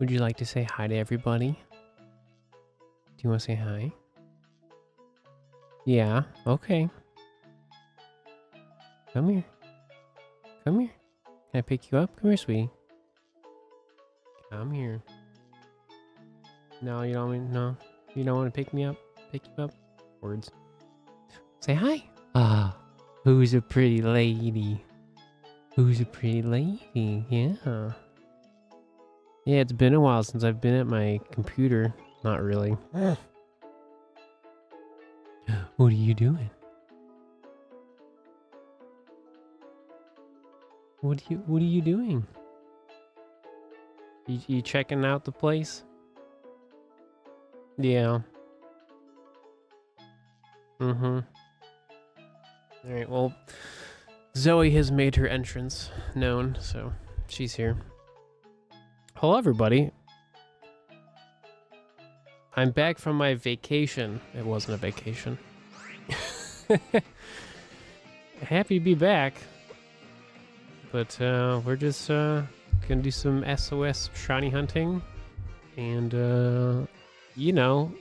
Would you like to say hi to everybody? Do you want to say hi? Yeah, okay. Come here. Come here. Can I pick you up? Come here, sweetie. Come here. No, you don't want no. You don't want to pick me up? Pick you up? Words. Say hi. Ah, who's a pretty lady? Who's a pretty lady? Yeah. Yeah, it's been a while since I've been at my computer. Not really. What are you doing? What are you doing? You checking out the place? Yeah. Mm-hmm. Alright, well, Zoe has made her entrance known, so she's here. Hello, everybody. I'm back from my vacation. It wasn't a vacation. Happy to be back. But we're just gonna do some SOS Shiny Hunting. And, you know,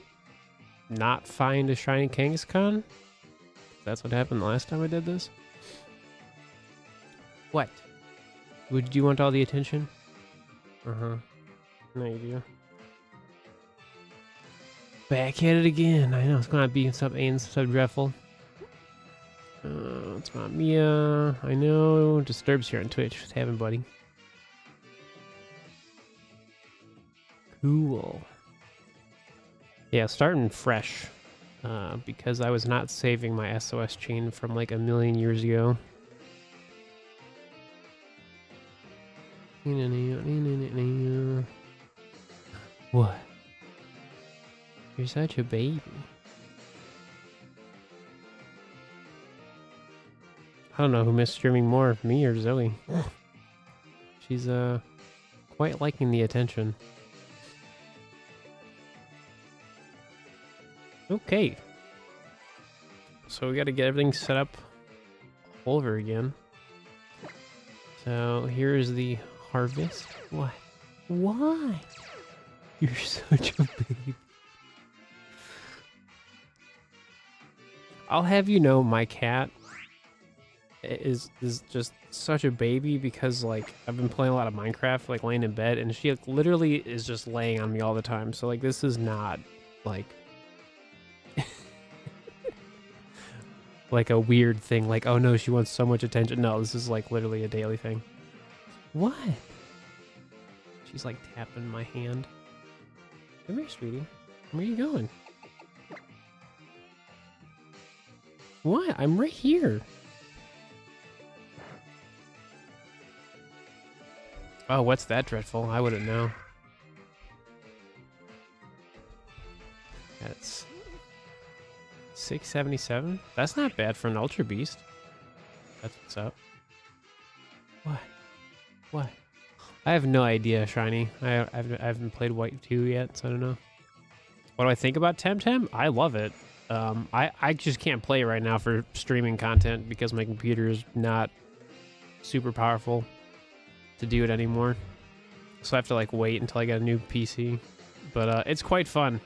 not find a Shiny Kangaskhan. That's what happened the last time I did this. What? Would you want all the attention? Uh-huh. No, you do. Back at it again. I know it's gonna be something so dreadful. It's not Mia. I know. Disturbs here on Twitch. What's happening, buddy? Cool. Yeah, starting fresh. Because I was not saving my SOS chain from like a million years ago. What? You're such a baby. I don't know who missed streaming more, me or Zoe. She's quite liking the attention. Okay. So we got to get everything set up all over again. So here's the harvest. What? Why? You're such a baby. I'll have you know, my cat is just such a baby because, like, I've been playing a lot of Minecraft, like, laying in bed, and she, like, literally is just laying on me all the time. So, like, this is not, like, like a weird thing. Like, oh, no, she wants so much attention. No, this is, like, literally a daily thing. What? She's, like, tapping my hand. Come here, sweetie. Where are you going? What? I'm right here. Oh, what's that dreadful? I wouldn't know. That's 677. That's not bad for an Ultra Beast. That's what's up. What? What? I have no idea, Shiny. I haven't played White 2 yet, so I don't know. What do I think about Temtem? I love it. I just can't play it right now for streaming content because my computer is not super powerful to do it anymore. So I have to like wait until I get a new PC. But it's quite fun.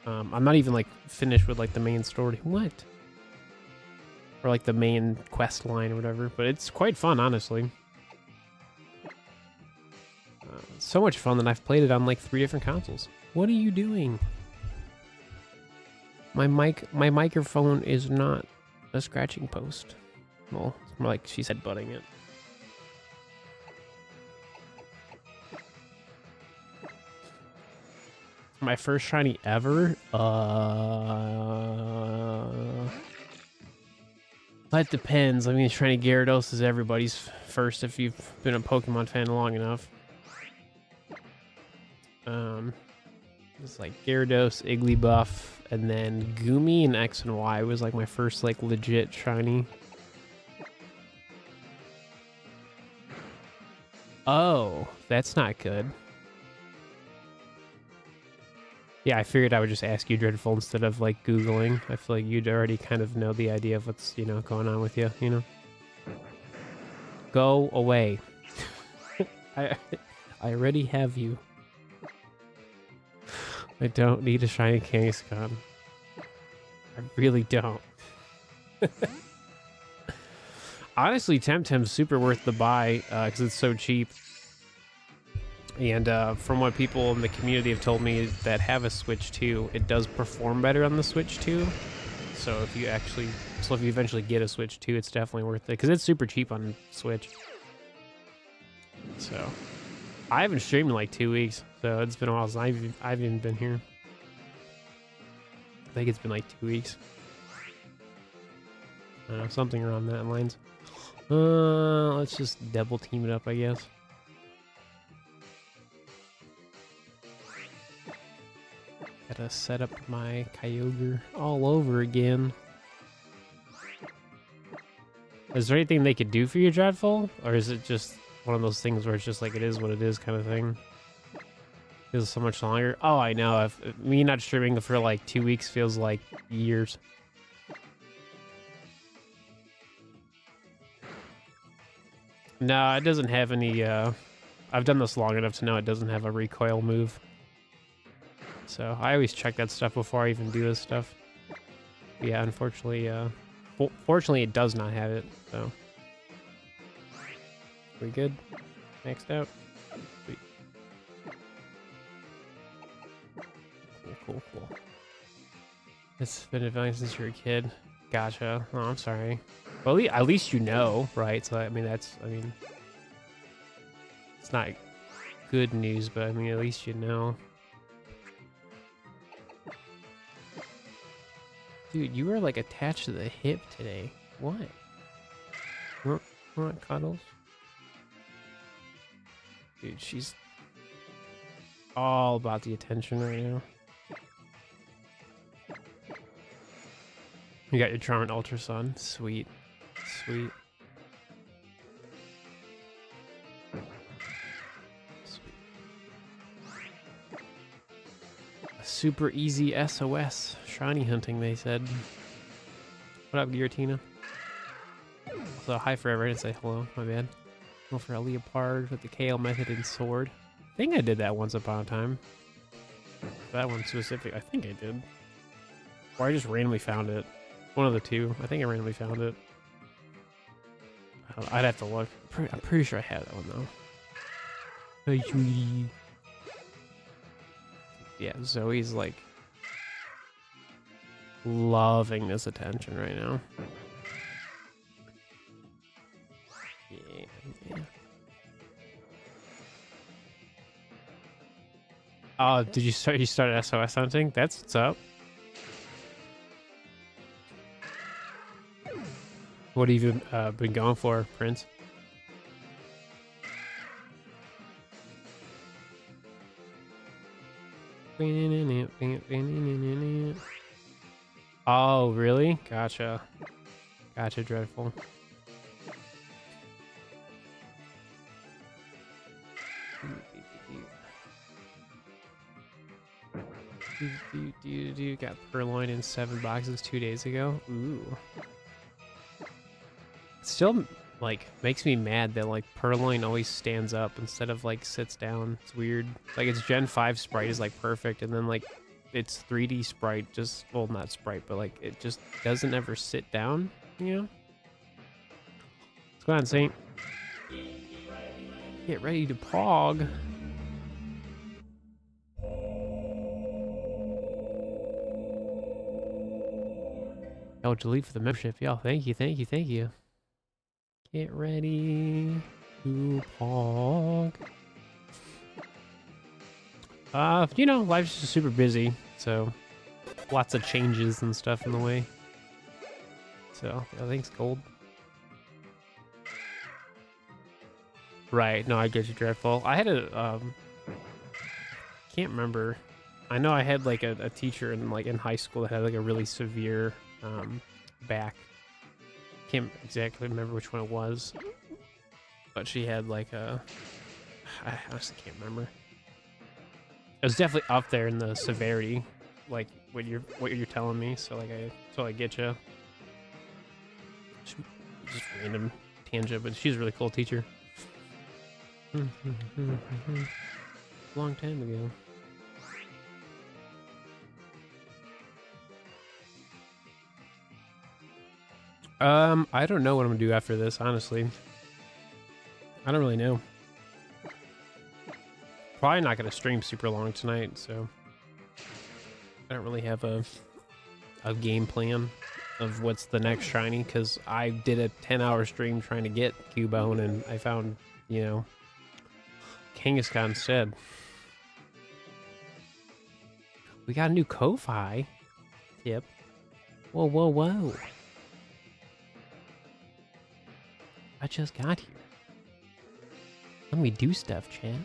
I'm not even like finished with like the main story. What? Or like the main quest line or whatever. But it's quite fun, honestly. So much fun that I've played it on like 3 different consoles. What are you doing? My microphone is not a scratching post. Well, it's more like she's headbutting it. My first shiny ever? That depends. I mean, shiny Gyarados is everybody's first if you've been a Pokemon fan long enough. It's like Gyarados, Igglybuff, and then Goomy and X and Y was like my first like legit shiny. Oh, that's not good. Yeah, I figured I would just ask you, Dreadful, instead of like Googling. I feel like you'd already kind of know the idea of what's, you know, going on with you, you know? Go away. I I already have you. I don't need a shiny Kangaskhan. I really don't. Honestly, Temtem's super worth the buy because it's so cheap. And from what people in the community have told me that have a Switch 2, it does perform better on the Switch 2. So if you eventually get a Switch 2, it's definitely worth it because it's super cheap on Switch. So I haven't streamed in like 2 weeks, so it's been a while since I've even been here. I think it's been like 2 weeks. I don't know, something around that lines. Let's just double team it up, I guess. Gotta set up my Kyogre all over again. Is there anything they could do for you, Dreadful? Or is it just one of those things where it's just like it is what it is kind of thing? Feels so much longer. Oh, I know. If me not streaming for like 2 weeks feels like years. No, it doesn't have any, I've done this long enough to know it doesn't have a recoil move. So I always check that stuff before I even do this stuff. But yeah, unfortunately, fortunately it does not have it, so. We good? Maxed out? Sweet. Cool. It's been advanced since you were a kid. Gotcha. Oh, I'm sorry. Well, at least you know, right? So, I mean, it's not good news, but I mean, at least you know. Dude, you were like attached to the hip today. What? You want cuddles? Dude, she's all about the attention right now. You got your Charmant Ultra Sun. Sweet. Sweet. A super easy SOS Shiny Hunting, they said. What up, Giratina? Also, hi forever. I didn't say hello. My bad. Go for a Leopard with the KO method and sword. I think I did that once upon a time. That one specific, I think I did. Or I just randomly found it. One of the two. I think I randomly found it. I'd have to look. I'm pretty sure I had that one though. Hey, sweetie. Yeah, Zoe's like loving this attention right now. Yeah. Oh, did you start? You started SOS hunting? That's what's up. What have you been going for, Prince? Oh, really? Gotcha. Gotcha, Dreadful. You got Purloin in 7 boxes 2 days ago. Ooh. Still, like, makes me mad that, like, Purloin always stands up instead of, like, sits down. It's weird. Like, its Gen 5 sprite is, like, perfect, and then, like, its 3D sprite just, well, not sprite, but, like, it just doesn't ever sit down, you know? What's going on, Saint? Get ready to pog. Oh, delete for the membership. Yo, thank you. Get ready to pog. You know, life's just super busy, so lots of changes and stuff in the way. So, yeah, thanks, Gold. Right, no, I get you, Dreadful. I had a, can't remember. I know I had, like, a teacher in high school that had, like, a really severe, back. Can't exactly remember which one it was, but she had like I honestly can't remember. It was definitely up there in the severity, like what you're telling me. So like I totally get you. Just random tangent, but she's a really cool teacher. Long time ago. I don't know what I'm gonna do after this, honestly. I don't really know. Probably not gonna stream super long tonight, so I don't really have a game plan of what's the next shiny, because I did a 10-hour stream trying to get Cubone, and I found, you know, Kangaskhan instead. We got a new Ko-Fi tip. Whoa, whoa, whoa. I just got here. Let me do stuff, chat.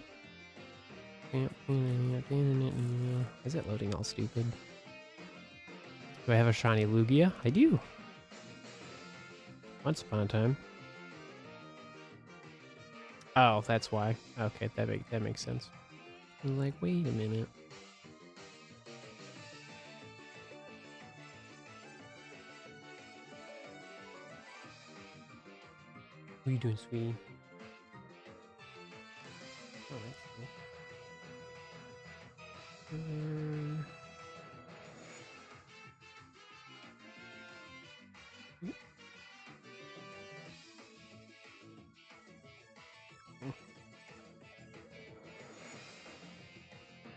Is it loading all stupid? Do I have a shiny Lugia? I do. Once upon a time. Oh, that's why. Okay, that makes sense. I was like, wait a minute. What are you doing, sweetie? Oh, that's cool.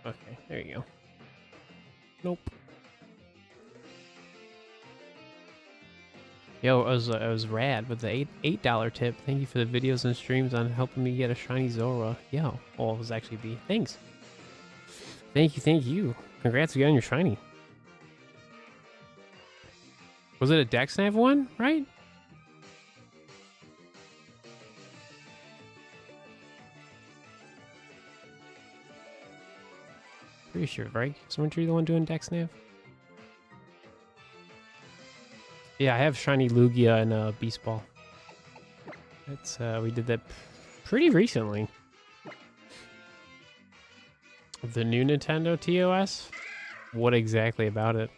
Okay, there you go. Nope. Yo, it was rad with the $8 tip. Thank you for the videos and streams on helping me get a shiny Zora. Yo, well, it was actually B. Thanks. Thank you. Congrats again on your shiny. Was it a Dexnav one, right? Pretty sure, right? Someone you the one doing Dexnav? Yeah, I have shiny Lugia and Beast Ball. That's we did that pretty recently. The new Nintendo TOS? What exactly about it?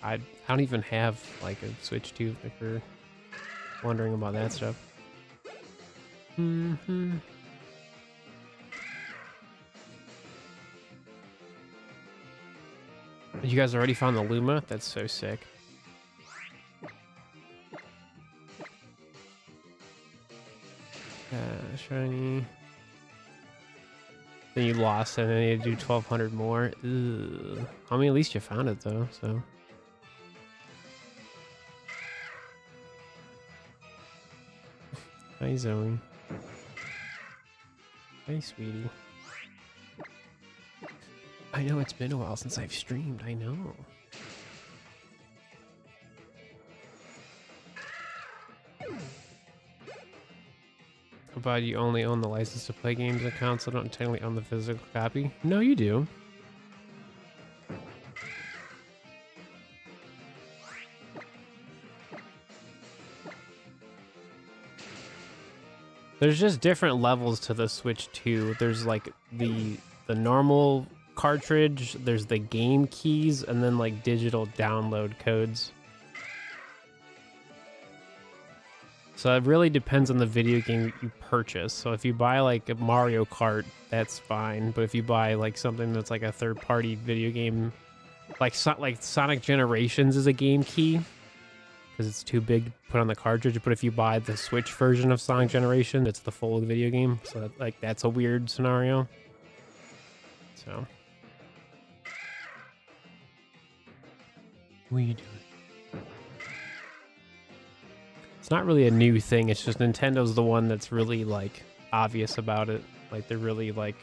I don't even have like a Switch 2 if you're wondering about that stuff. You guys already found the Luma? That's so sick. Shiny. Then you lost and then you had to do 1,200 more. Ugh. I mean, at least you found it though, so. Hi, Zoe. Hey, sweetie. I know it's been a while since I've streamed, I know. But you only own the license to play games account, so don't technically own the physical copy? No, you do. There's just different levels to the Switch 2. There's like the normal cartridge, there's the game keys, and then like digital download codes. So it really depends on the video game you purchase. So if you buy like a Mario Kart, that's fine. But if you buy like something that's like a third-party video game, like Sonic Generations is a game key because it's too big to put on the cartridge. But if you buy the Switch version of Sonic Generation, it's the full video game. So like that's a weird scenario. So what are you doing? It's not really a new thing. It's just Nintendo's the one that's really like obvious about it. Like they're really like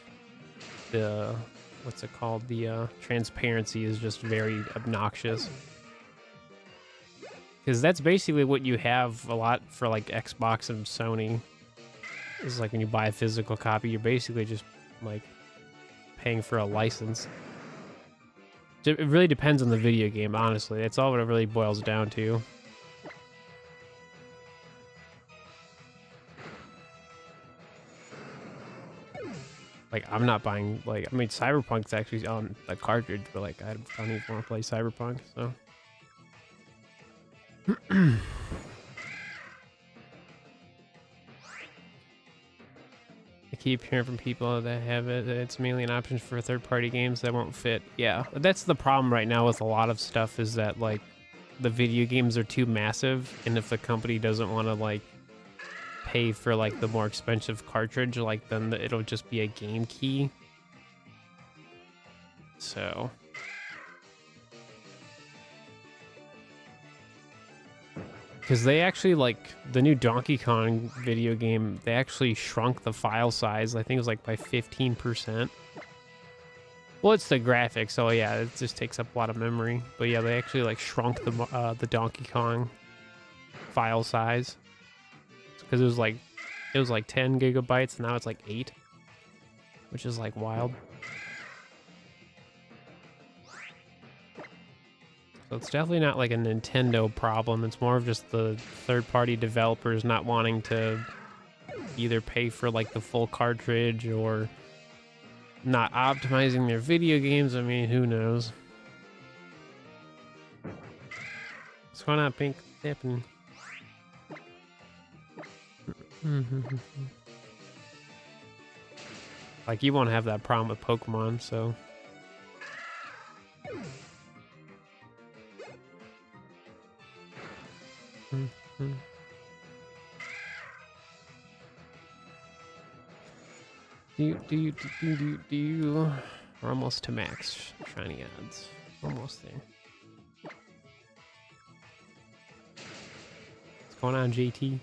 the, what's it called? The transparency is just very obnoxious. Because that's basically what you have a lot for like Xbox and Sony. Is like when you buy a physical copy, you're basically just like paying for a license. It really depends on the video game, honestly. That's all what it really boils down to. Like, I'm not buying, like, I mean, Cyberpunk's actually on a cartridge, but, like, I don't even want to play Cyberpunk, so. I keep hearing from people that have it, that it's mainly an option for third-party games that won't fit. Yeah, that's the problem right now with a lot of stuff, is that like the video games are too massive, and if the company doesn't want to like pay for like the more expensive cartridge, like then it'll just be a game key. So because they actually, like, the new Donkey Kong video game, they actually shrunk the file size. I think it was like by 15%. Well, it's the graphics, so yeah, it just takes up a lot of memory. But yeah, they actually like shrunk the Donkey Kong file size, because it was like 10 gigabytes, and now it's like 8, which is like wild. So it's definitely not like a Nintendo problem. It's more of just the third-party developers not wanting to either pay for like the full cartridge or not optimizing their video games. I mean, who knows? What's going on, Pink? What's happening? Like, you won't have that problem with Pokemon, so... Do you? We're almost to max shiny odds. Almost there. What's going on, JT?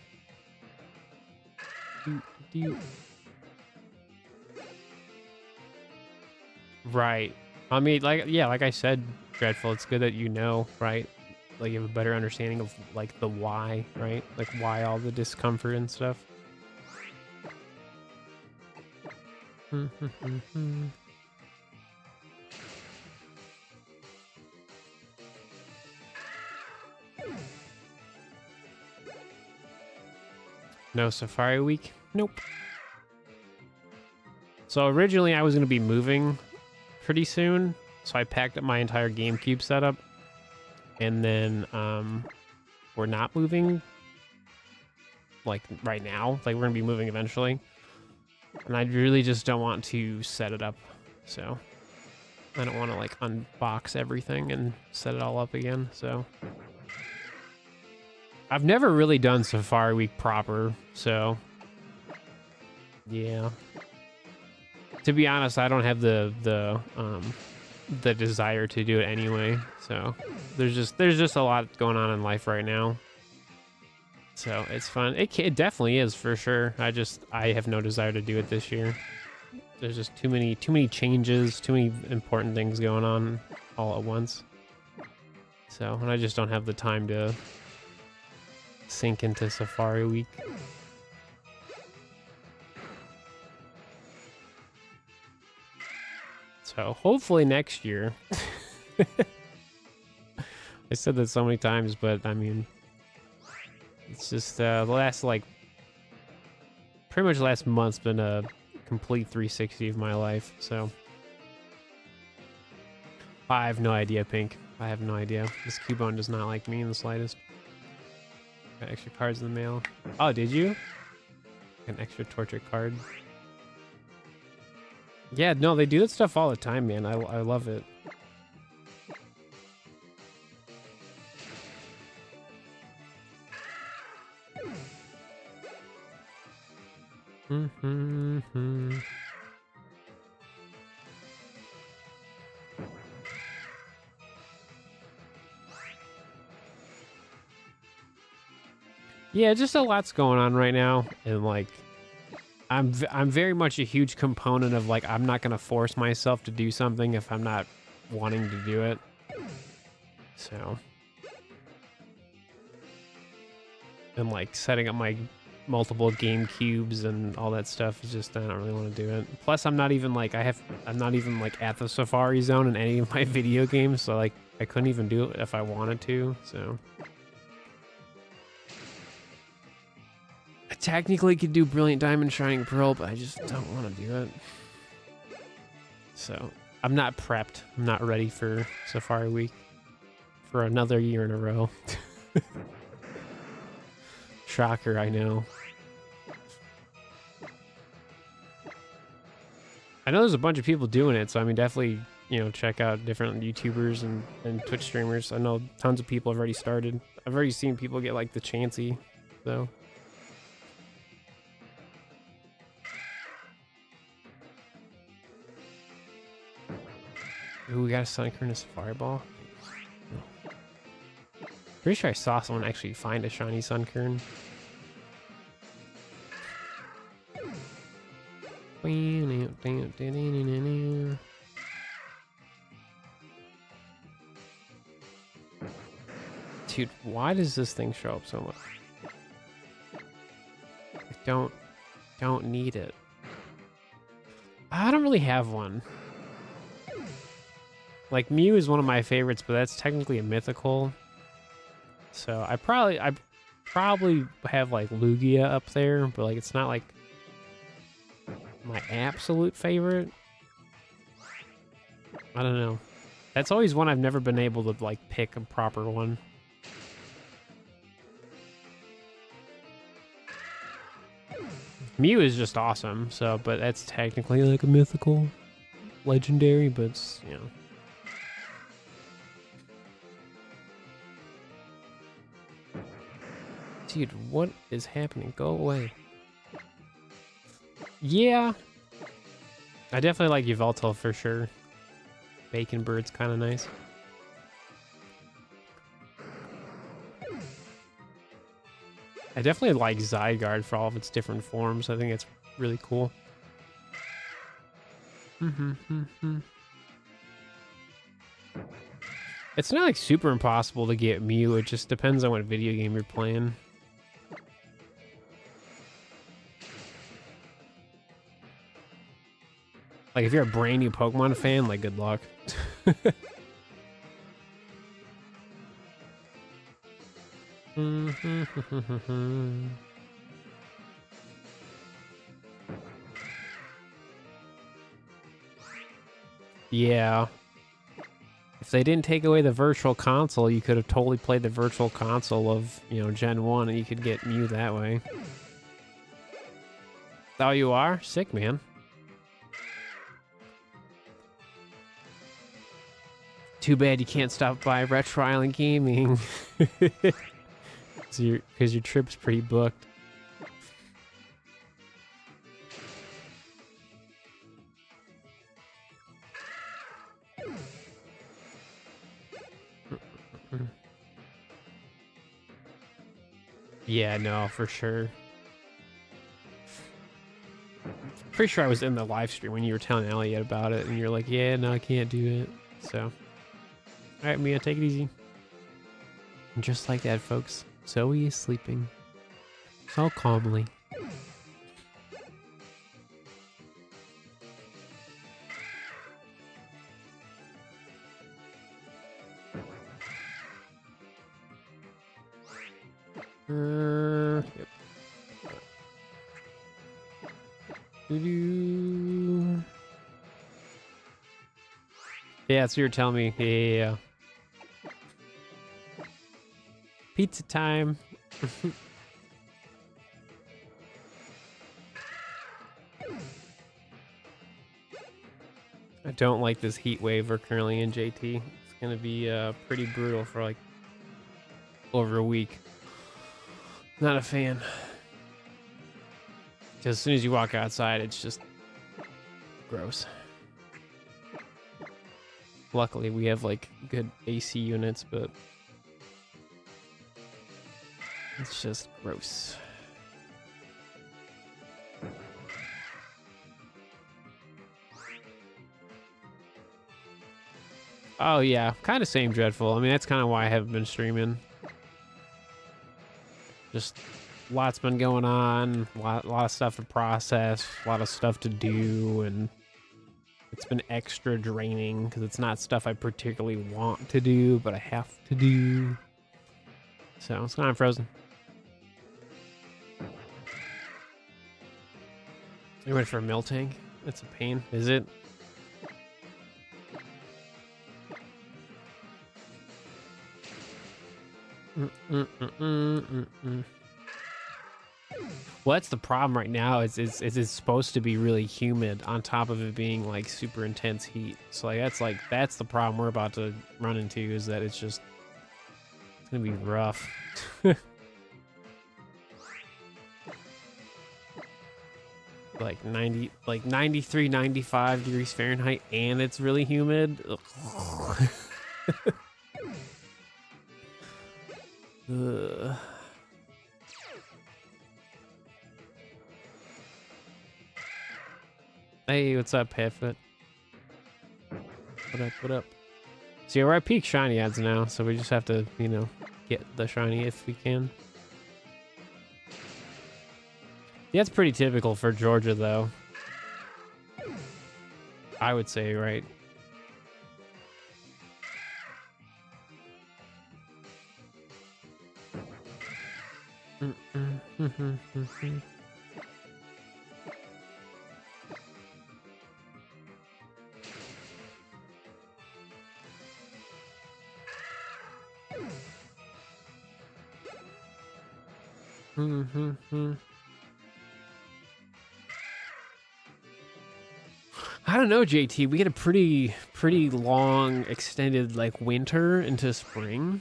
Right. I mean, like, yeah, like I said, Dreadful, it's good that you know, right? Like, you have a better understanding of, like, the why, right? Like, why all the discomfort and stuff. No Safari Week? Nope. So originally I was going to be moving pretty soon, so I packed up my entire GameCube setup, and then we're not moving like right now. Like, we're going to be moving eventually, and I really just don't want to set it up, so I don't want to like unbox everything and set it all up again. So I've never really done Safari Week proper, so yeah. To be honest, I don't have the desire to do it anyway. So there's just a lot going on in life right now. So it's fun. It definitely is, for sure. I have no desire to do it this year. There's just too many changes, too many important things going on all at once. So, and I just don't have the time to sink into Safari Week. So hopefully next year. I said that so many times, but I mean, it's just the last, like, pretty much last month's been a complete 360 of my life. So I have no idea, Pink. I have no idea. This Cubone does not like me in the slightest. Got extra cards in the mail. Oh, did you? An extra torture card. Yeah, no, they do that stuff all the time, man. I love it. Yeah, just a lot's going on right now, and like, I'm very much a huge component of, like, I'm not gonna force myself to do something if I'm not wanting to do it. So, and like setting up my multiple game cubes and all that stuff is just, I don't really want to do it. Plus, I'm not even like I'm not even like at the Safari Zone in any of my video games, so like I couldn't even do it if I wanted to. So I technically could do Brilliant Diamond, Shining Pearl, but I just don't want to do it. So I'm not prepped. I'm not ready for Safari Week for another year in a row. shocker, I know. I know there's a bunch of people doing it, so I mean, definitely, you know, check out different YouTubers and Twitch streamers. I know tons of people have already started. I've already seen people get like the Chansey, so. Ooh, we got a Sunkerness Fireball. Pretty sure I saw someone actually find a shiny Sunkern. Dude, why does this thing show up so much? I don't need it. I don't really have one. Like, Mew is one of my favorites, but that's technically a mythical. So I probably have like Lugia up there, but like it's not like my absolute favorite. I don't know. That's always one I've never been able to like pick a proper one. Mew is just awesome, so but that's technically like a mythical, legendary, but it's, you know. Dude, what is happening? Go away. Yeah. I definitely like Yveltal for sure. Bacon Bird's kind of nice. I definitely like Zygarde for all of its different forms. I think it's really cool. It's not like super impossible to get Mew. It just depends on what video game you're playing. Like, if you're a brand new Pokemon fan, like, good luck. Yeah. If they didn't take away the Virtual Console, you could have totally played the Virtual Console of, you know, Gen 1, and you could get Mew that way. Oh, you are? Sick, man. Too bad you can't stop by Retro Island Gaming. Because your trip's pretty booked. Yeah, no, for sure. Pretty sure I was in the live stream when you were telling Elliot about it, and you're like, yeah, no, I can't do it. So, all right, Mia, take it easy. And just like that, folks, Zoe is sleeping. So calmly. Yep. Yeah, so you're telling me. Yeah. Pizza time. I don't like this heat wave we're currently in, JT. It's gonna be pretty brutal for like over a week. Not a fan. Because as soon as you walk outside, it's just gross. Luckily, we have like good AC units, but it's just gross. Oh yeah, kind of same Dreadful. I mean, that's kind of why I haven't been streaming. Just lots been going on, a lot of stuff to process, a lot of stuff to do, and it's been extra draining because it's not stuff I particularly want to do, but I have to do. So it's kind of frozen. You went for a Miltank? That's a pain, is it? Well, that's the problem right now. Is it's supposed to be really humid on top of it being like super intense heat. So that's the problem we're about to run into, is that it's gonna be rough. Like 93, 95 degrees Fahrenheit, and it's really humid. Ugh. Hey, what's up, Petfoot? What up, what up? So yeah, we're at peak shiny ads now, so we just have to, you know, get the shiny if we can. Yeah, it's pretty typical for Georgia, though. I would say, right? I don't know, JT. We had a pretty long, extended like winter into spring.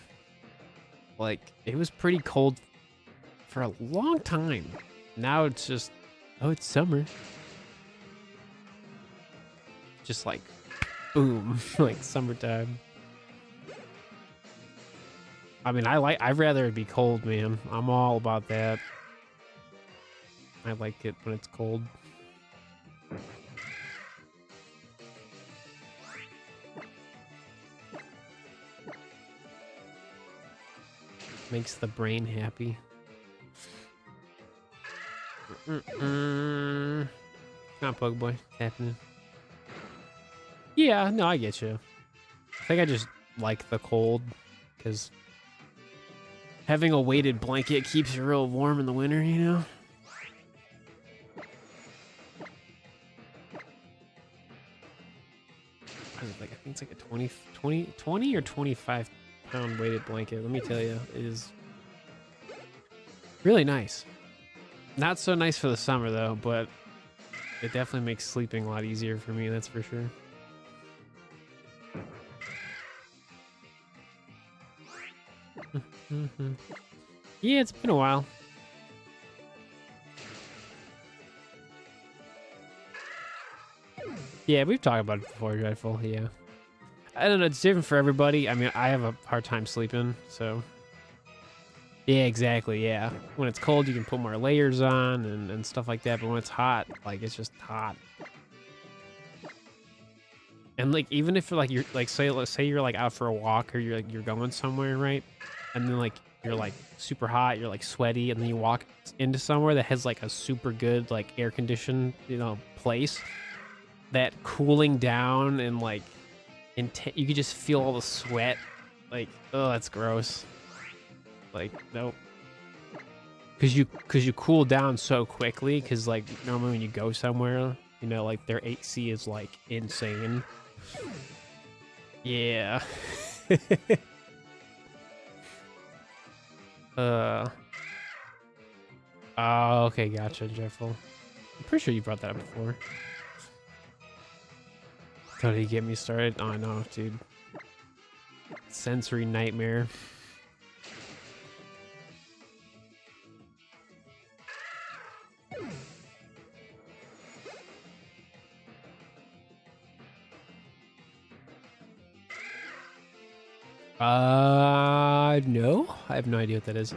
Like it was pretty cold for a long time. Now it's just, oh, it's summer. Just like, boom, like summertime. I mean, I'd rather it be cold, man. I'm all about that. I like it when it's cold. Makes the brain happy. Come on, Pokeboy. It's happening. Yeah, no, I get you. I think I just like the cold, because having a weighted blanket keeps you real warm in the winter, you know? I think it's like a 20 or 25 pound weighted blanket. Let me tell you, it is really nice. Not so nice for the summer though, but it definitely makes sleeping a lot easier for me, that's for sure. Yeah, it's been a while. Yeah, we've talked about it before, Dreadful. Yeah. I don't know, it's different for everybody. I mean, I have a hard time sleeping, so. Yeah, exactly, yeah. When it's cold, you can put more layers on and stuff like that, but when it's hot, like, it's just hot. And, like, even if, like, you're, like, say you're, like, out for a walk or you're going somewhere, right? And then, like, you're, like, super hot, you're, like, sweaty, and then you walk into somewhere that has, like, a super good, like, air-conditioned, you know, place. That cooling down and, like, you could just feel all the sweat. Like, oh, that's gross. Like, nope. Because you cool down so quickly, because, like, normally when you go somewhere, you know, like, their AC is, like, insane. Yeah. Oh, okay, gotcha, Jeffel. I'm pretty sure you brought that up before. How did he get me started? Oh, I know, dude. Sensory nightmare. No, I have no idea what that is.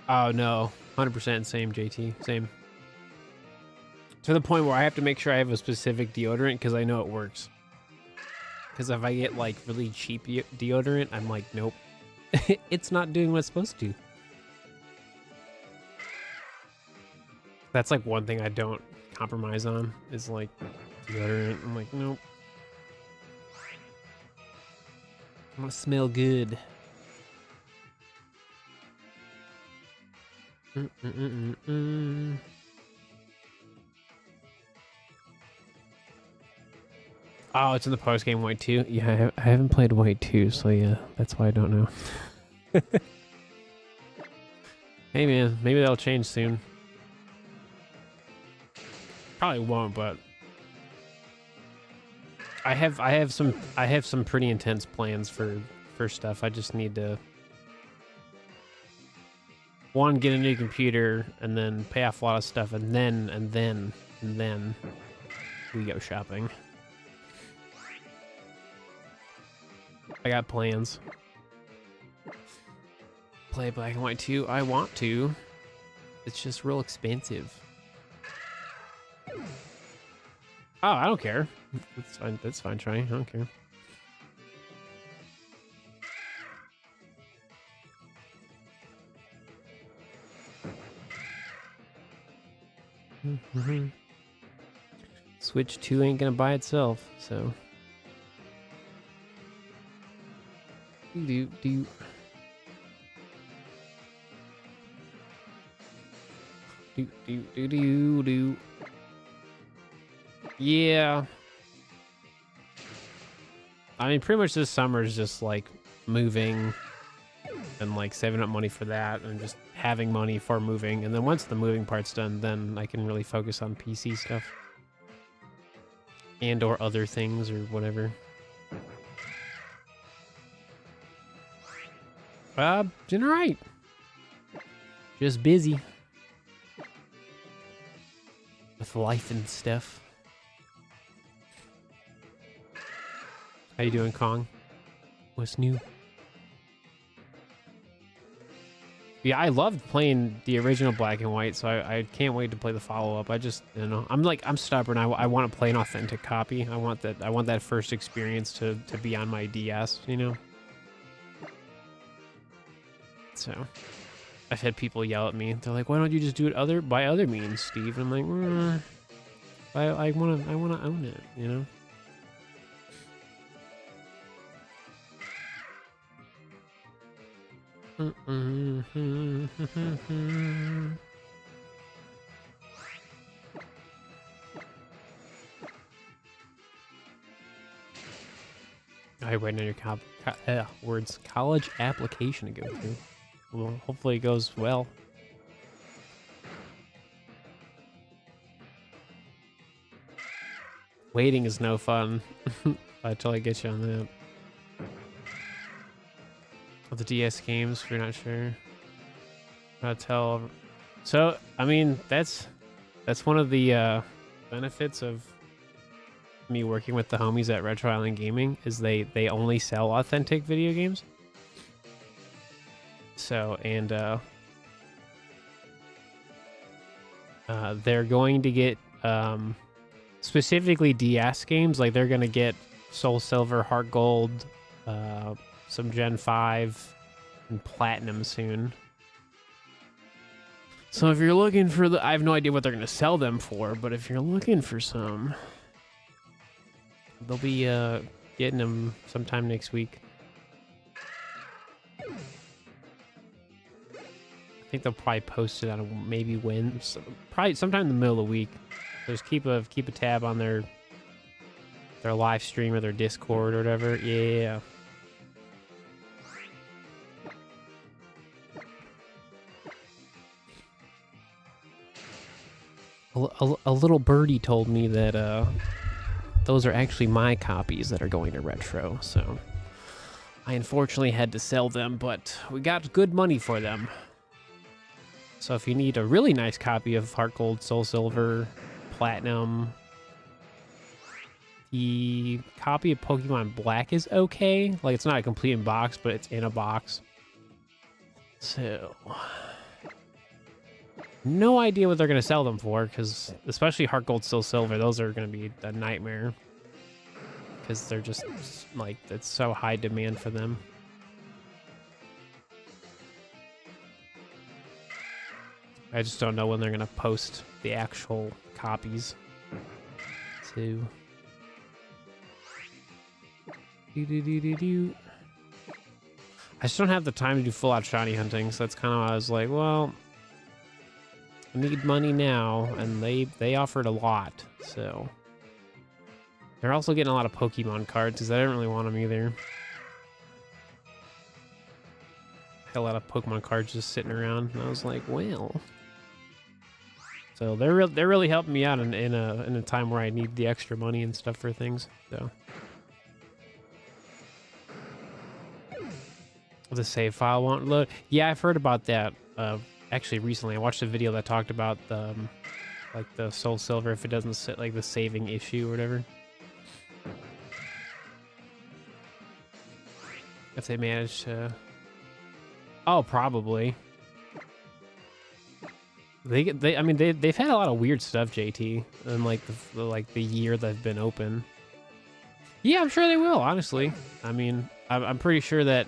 Oh no, 100% same, JT, same. To the point where I have to make sure I have a specific deodorant because I know it works. Because if I get like really cheap deodorant, I'm like, nope, it's not doing what it's supposed to. That's like one thing I don't compromise on is like deodorant. I'm like, nope. I want to smell good. Oh, it's in the post game White 2. Yeah, I haven't played White 2, so yeah, that's why I don't know. Hey man, maybe that'll change soon. Probably won't, but I have some pretty intense plans for stuff. I just need to one, get a new computer, and then pay off a lot of stuff, and then we go shopping. I got plans. Play Black and White 2. I want to. It's just real expensive. Oh, I don't care. That's fine. That's fine, Shiny. I don't care. Switch 2 ain't gonna buy itself, so. Do. Yeah. I mean, pretty much this summer is just like moving and like saving up money for that and just having money for moving. And then once the moving part's done, then I can really focus on PC stuff and or other things or whatever. Doing all right. Just busy with life and stuff. How you doing, Kong? What's new? Yeah, I loved playing the original Black and White, so I can't wait to play the follow-up. I just, you know, I'm stubborn. I want to play an authentic copy. I want that first experience to be on my DS, you know? So, I've had people yell at me. They're like, "Why don't you just do it by other means, Steve?" And I'm like, I wanna own it, you know? I waiting on your college application to go through. Well, hopefully it goes well. Waiting is no fun until I get you on that. The DS games, if you're not sure. I'll tell. So, I mean, that's one of the benefits of me working with the homies at Retro Island Gaming is they only sell authentic video games. So, and they're going to get specifically DS games, like they're going to get Soul Silver, Heart Gold, some Gen 5 and Platinum soon. So if you're looking for I have no idea what they're going to sell them for, but if you're looking for some, they'll be getting them sometime next week. I think they'll probably post it on maybe probably sometime in the middle of the week. So just keep a tab on their live stream or their Discord or whatever. Yeah. A little birdie told me that those are actually my copies that are going to Retro, so I unfortunately had to sell them, but we got good money for them. So if you need a really nice copy of Heart Gold, Soul Silver, Platinum, the copy of Pokemon Black is okay. Like, it's not a complete in box, but it's in a box. So, no idea what they're going to sell them for, because especially Heart Gold, Soul Silver, those are going to be a nightmare. Because they're just, like, it's so high demand for them. I just don't know when they're going to post the actual copies. So, I just don't have the time to do full-out shiny hunting, so that's kind of why I was like, well, I need money now, and they offered a lot, so. They're also getting a lot of Pokemon cards, because I didn't really want them either. had a lot of Pokemon cards just sitting around, and I was like, well. So they're really helping me out in a time where I need the extra money and stuff for things. So the save file won't load. Yeah, I've heard about that. Actually, recently I watched a video that talked about the like the Soul Silver if it doesn't sit like the saving issue or whatever. If they manage to, oh, probably. I mean, they've had a lot of weird stuff, JT, in like the year they've been open. Yeah, I'm sure they will. Honestly, I mean, I'm pretty sure that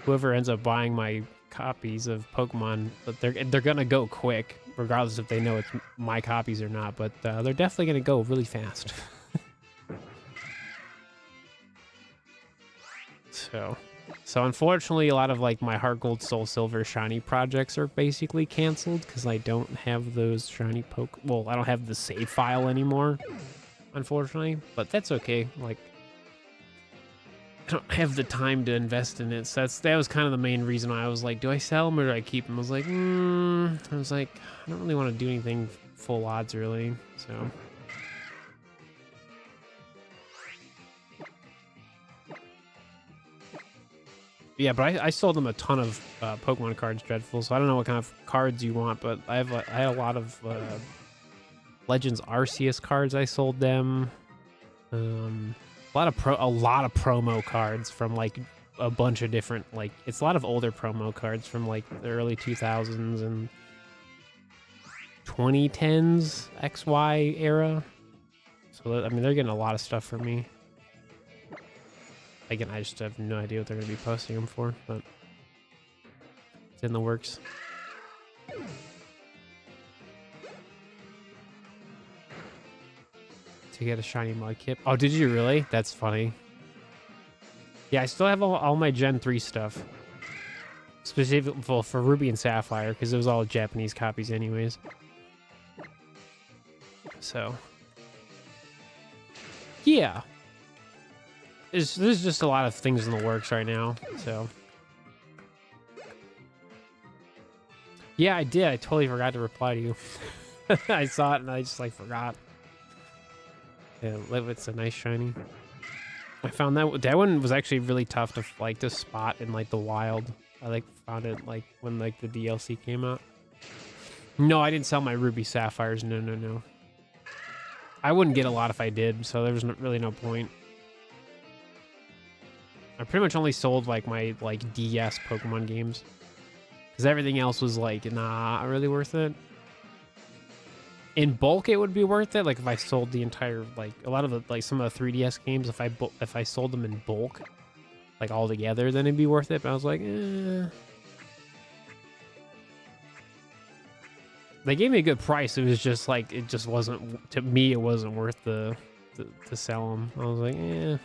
whoever ends up buying my copies of Pokemon, that they're gonna go quick, regardless if they know it's my copies or not. But they're definitely gonna go really fast. So unfortunately, a lot of like my Heart Gold, Soul Silver, Shiny projects are basically canceled because I don't have those shiny Well, I don't have the save file anymore, unfortunately. But that's okay. Like, I don't have the time to invest in it. So that was kind of the main reason why I was like, do I sell them or do I keep them? I was like, I don't really want to do anything full odds really. So. Yeah, but I sold them a ton of Pokemon cards, Dreadful. So I don't know what kind of cards you want, but I had a lot of Legends Arceus cards. I sold them. A lot of promo cards from like a bunch of different it's a lot of older promo cards from like the early 2000s and 2010s XY era. So I mean, they're getting a lot of stuff from me. Again, I just have no idea what they're going to be posting them for, but it's in the works. To get a shiny Mudkip. Oh, did you really? That's funny. Yeah, I still have all my Gen 3 stuff. Specifically for Ruby and Sapphire, because it was all Japanese copies anyways. So. Yeah. There's just a lot of things in the works right now, so. Yeah, I did. I totally forgot to reply to you. I saw it and I just forgot. Yeah, it's a nice shiny. I found that one was actually really tough to spot in the wild. I found it when the DLC came out. No, I didn't sell my Ruby Sapphires. No. I wouldn't get a lot if I did, so there was really no point. I pretty much only sold my DS Pokemon games because everything else was not really worth it. In bulk, it would be worth it. If I sold the entire a lot of the some of the 3DS games, if I sold them in bulk, all together, then it'd be worth it. But I was like, eh. They gave me a good price. It was just it just wasn't, to me, it wasn't worth to sell them. I was like, eh,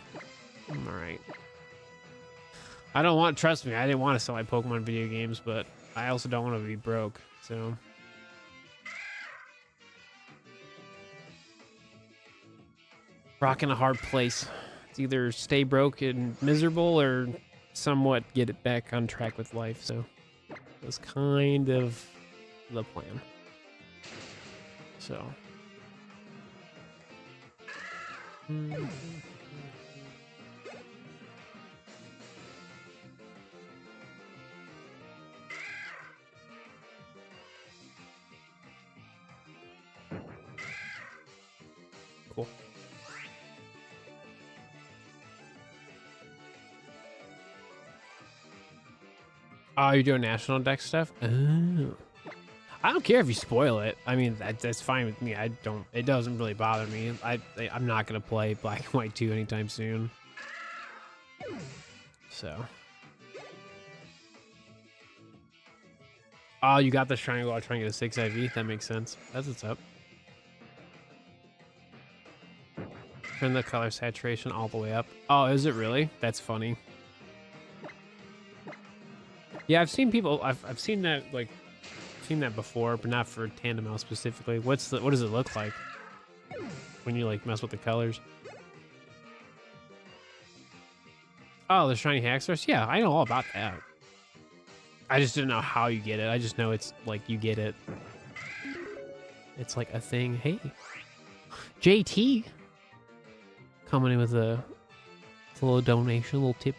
I'm all right. I don't want, trust me, I didn't want to sell my Pokemon video games, but I also don't want to be broke, so. Rocking a hard place. It's either stay broke and miserable or somewhat get it back on track with life, so. It was kind of the plan. So. Cool. Oh, you're doing national deck stuff? Oh. I don't care if you spoil it. I mean, that's fine with me. It doesn't really bother me. I'm not going to play Black and White 2 anytime soon. So. Oh, you got the shiny while trying to get a 6 IV? That makes sense. That's what's up. Turn the color saturation all the way up. Oh, is it really? That's funny. Yeah, I've seen people. I've seen that seen that before, but not for Tandem specifically. What does it look like when you mess with the colors? Oh, the shiny Haxorus. Yeah, I know all about that. I just didn't know how you get it. I just know it's like you get it. It's like a thing. Hey, JT coming in with a little donation, a little tip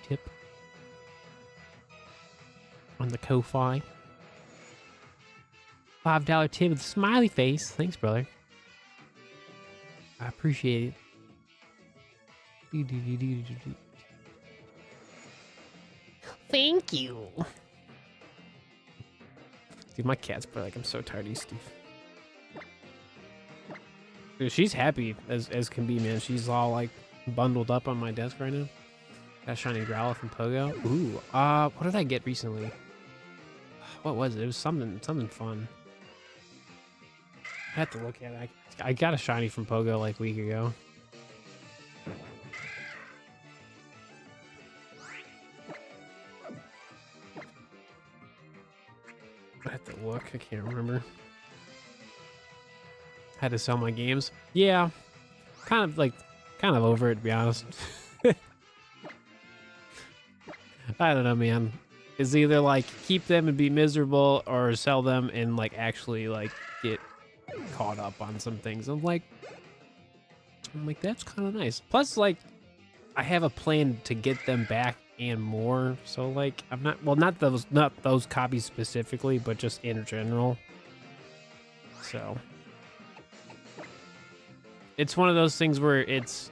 on the Ko-Fi. $5 tip with a smiley face. Thanks, brother. I appreciate it. Thank you. Dude, my cat's probably like, I'm so tired of you, Steve. Dude, she's happy as can be, man. She's all like bundled up on my desk right now. Got shiny Growlithe from Pogo. Ooh, what did I get recently? What was it? It was something fun. I have to look at it. I got a shiny from Pogo like a week ago. I have to look. I can't remember. Had to sell my games. Yeah, kind of over it, to be honest. I don't know, man. It's either like keep them and be miserable, or sell them and like actually like get caught up on some things. I'm like that's kind of nice. Plus, like, I have a plan to get them back and more. So like, I'm not those copies specifically, but just in general. So it's one of those things where it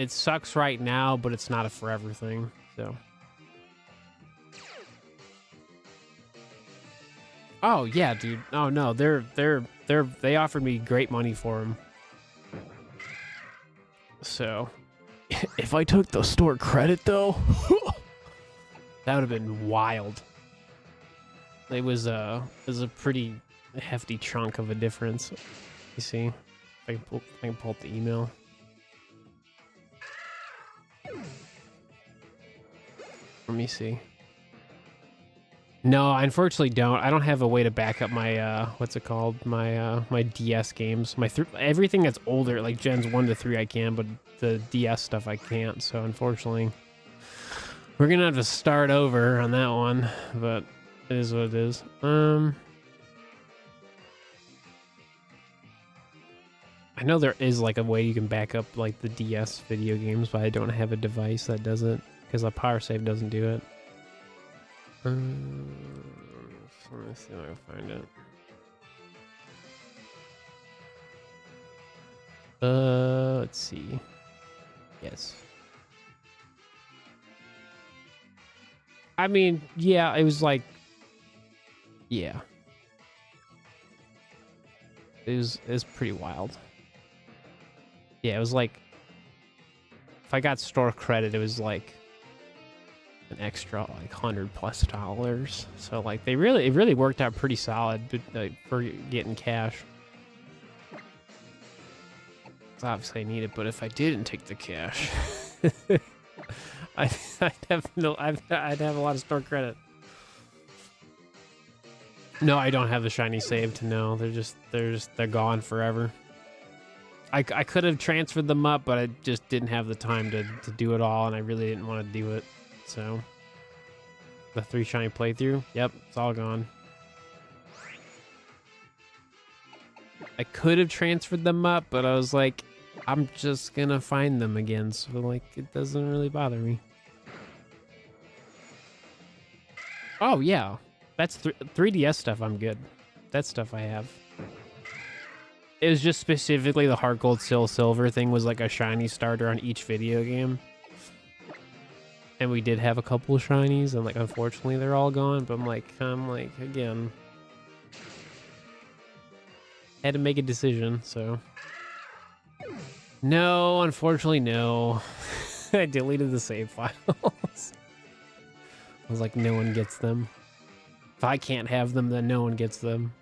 sucks right now, but it's not a forever thing. So. Oh yeah, dude. Oh no, they offered me great money for them. So, if I took the store credit though, that would have been wild. It was a pretty hefty chunk of a difference. You see, if I can pull up the email. Let me see. No, I unfortunately don't. I don't have a way to back up my what's it called? My DS games. Everything that's older, like gens 1 to 3 I can, but the DS stuff I can't. So unfortunately, we're gonna have to start over on that one, but it is what it is. I know there is like a way you can back up like the DS video games, but I don't have a device that does it because the power save doesn't do it. Let me see if I can find it. Let's see. Yes. I mean, yeah, it was like, yeah. It was pretty wild. Yeah, it was like, if I got store credit, it was like an extra like $100+. So like it really worked out pretty solid, but for getting cash. So obviously I need it, but if I didn't take the cash, I'd have a lot of store credit. No, I don't have the shiny saved. No, they're gone forever. I could have transferred them up, but I just didn't have the time to do it all, and I really didn't want to do it. So the 3 shiny playthrough, yep, it's all gone. I could have transferred them up, but I was like, I'm just gonna find them again, so like it doesn't really bother me. Oh yeah, that's 3DS stuff. I'm good. That stuff I have. It was just specifically the Heart Gold Silver thing was like a shiny starter on each video game. And we did have a couple of shinies, and like unfortunately they're all gone. But I'm like again, had to make a decision. So no, unfortunately no. I deleted the save files. I was like, no one gets them. If I can't have them, then no one gets them.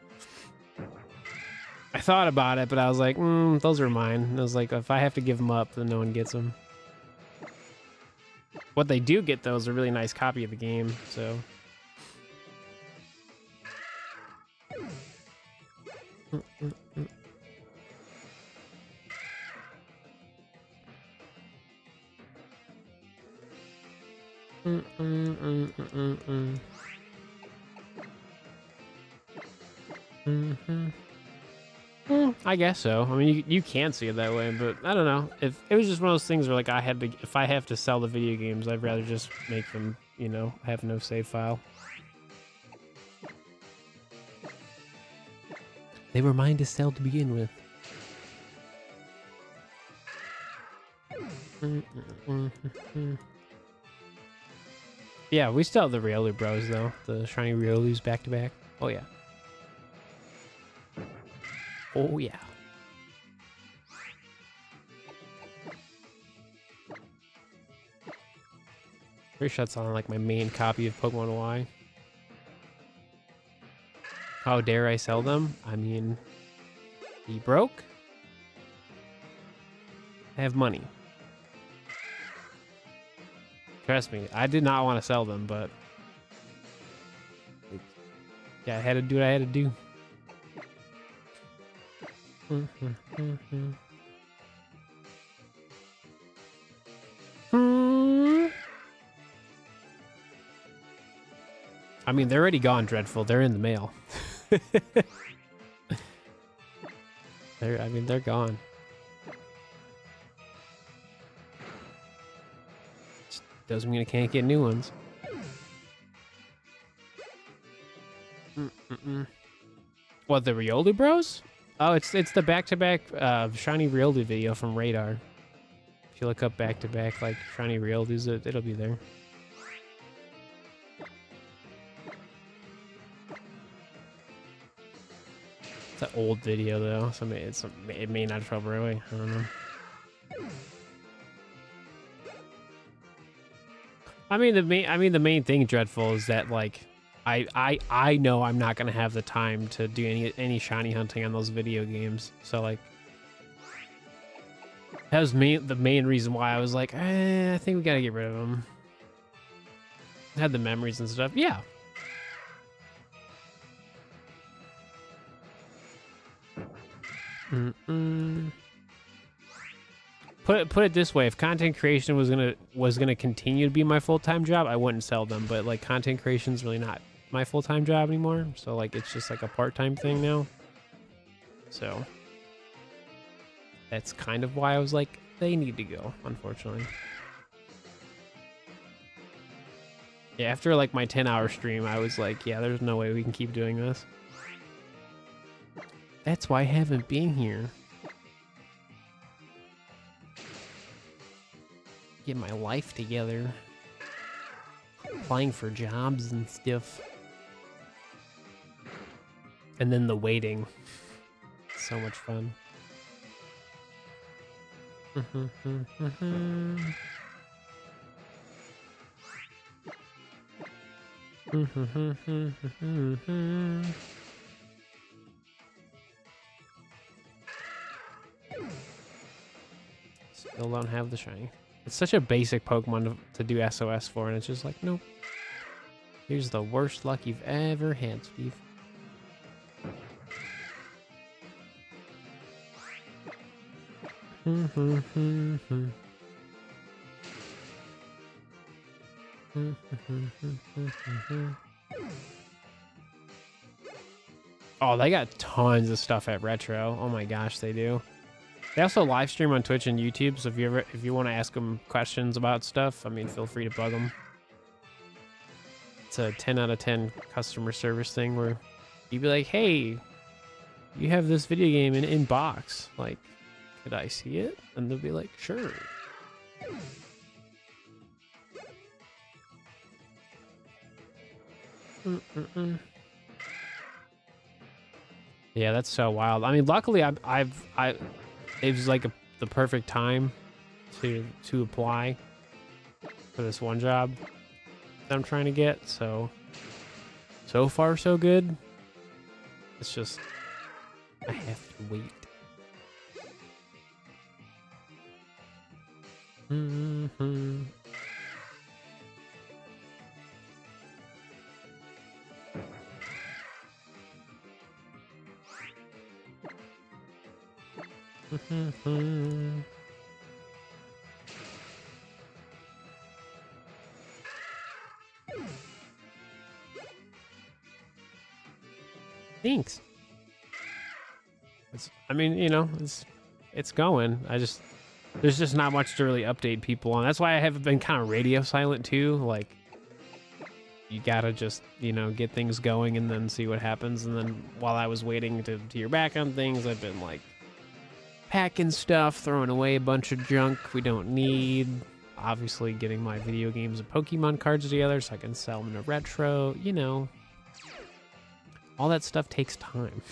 I thought about it, but I was like, those are mine. And I was like, if I have to give them up, then no one gets them. What they do get, though, is a really nice copy of the game, so. I guess so. I mean, you can see it that way, but I don't know. If it was just one of those things where like if I have to sell the video games, I'd rather just make them, you know, have no save file. They were mine to sell to begin with. Yeah, we still have the Riolu Bros though. The shiny Riolus back to back. Oh yeah. Oh yeah. Pretty sure that's on like my main copy of Pokemon Y. How dare I sell them? I mean, be broke. I have money. Trust me, I did not want to sell them, but yeah, I had to do what I had to do. I mean, they're already gone, Dreadful. They're in the mail. They're gone. Doesn't mean I can't get new ones. What, the Riolu Bros? Oh, it's the back-to-back shiny Riolu video from Radar. If you look up back-to-back like shiny Riolus, it'll be there. It's an old video though, so it may not travel right away. I don't know. I mean the main thing, Dreadful, is that like I know I'm not gonna have the time to do any shiny hunting on those video games. So like that was the main reason why I was like, I think we gotta get rid of them. I had the memories and stuff. Yeah. Put it this way: if content creation was gonna continue to be my full-time job, I wouldn't sell them. But like content creation is really not my full-time job anymore, so like it's just like a part-time thing now. So that's kind of why I was like, they need to go, unfortunately. Yeah, after like my 10-hour stream, I was like, yeah, there's no way we can keep doing this. That's why I haven't been here. Get my life together. Applying for jobs and stuff. And then the waiting. So much fun. Still don't have the shiny. It's such a basic Pokemon to do SOS for, and it's just like, nope. Here's the worst luck you've ever had, Steve. Oh, they got tons of stuff at Retro. Oh my gosh, they do. They also live stream on Twitch and YouTube, so if you want to ask them questions about stuff, I mean, feel free to bug them. It's a 10 out of 10 customer service thing where you'd be like, hey, you have this video game in box. Like, could I see it? And they'll be like, sure. Yeah, that's so wild. I mean, luckily, it was like the perfect time to apply for this one job that I'm trying to get. So far so good. It's just I have to wait. Thanks. I mean, you know, it's going. There's just not much to really update people on. That's why I have been kind of radio silent too. Like, you gotta just, you know, get things going and then see what happens. And then while I was waiting to hear back on things, I've been like packing stuff, throwing away a bunch of junk we don't need. Obviously getting my video games and Pokemon cards together so I can sell them in a retro, you know. All that stuff takes time.